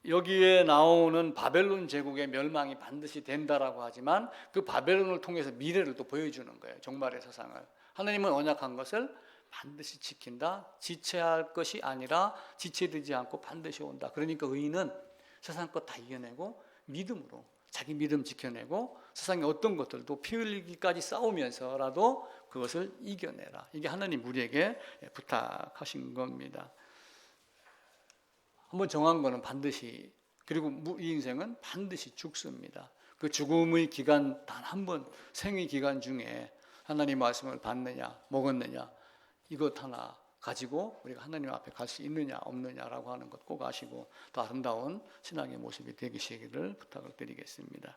여기에 나오는 바벨론 제국의 멸망이 반드시 된다라고 하지만 그 바벨론을 통해서 미래를 또 보여주는 거예요. 종말의 세상을. 하나님은 언약한 것을 반드시 지킨다. 지체할 것이 아니라 지체되지 않고 반드시 온다. 그러니까 의인은 세상 것 다 이겨내고 믿음으로 자기 믿음 지켜내고 세상의 어떤 것들도 피 흘리기까지 싸우면서라도 그것을 이겨내라. 이게 하나님 우리에게 부탁하신 겁니다. 한번 정한 거는 반드시, 그리고 이 인생은 반드시 죽습니다. 그 죽음의 기간 단 한 번, 생의 기간 중에 하나님 말씀을 받느냐 먹었느냐 이것 하나 가지고 우리가 하나님 앞에 갈 수 있느냐 없느냐라고 하는 것 꼭 아시고 더 아름다운 신앙의 모습이 되시기를 부탁을 드리겠습니다.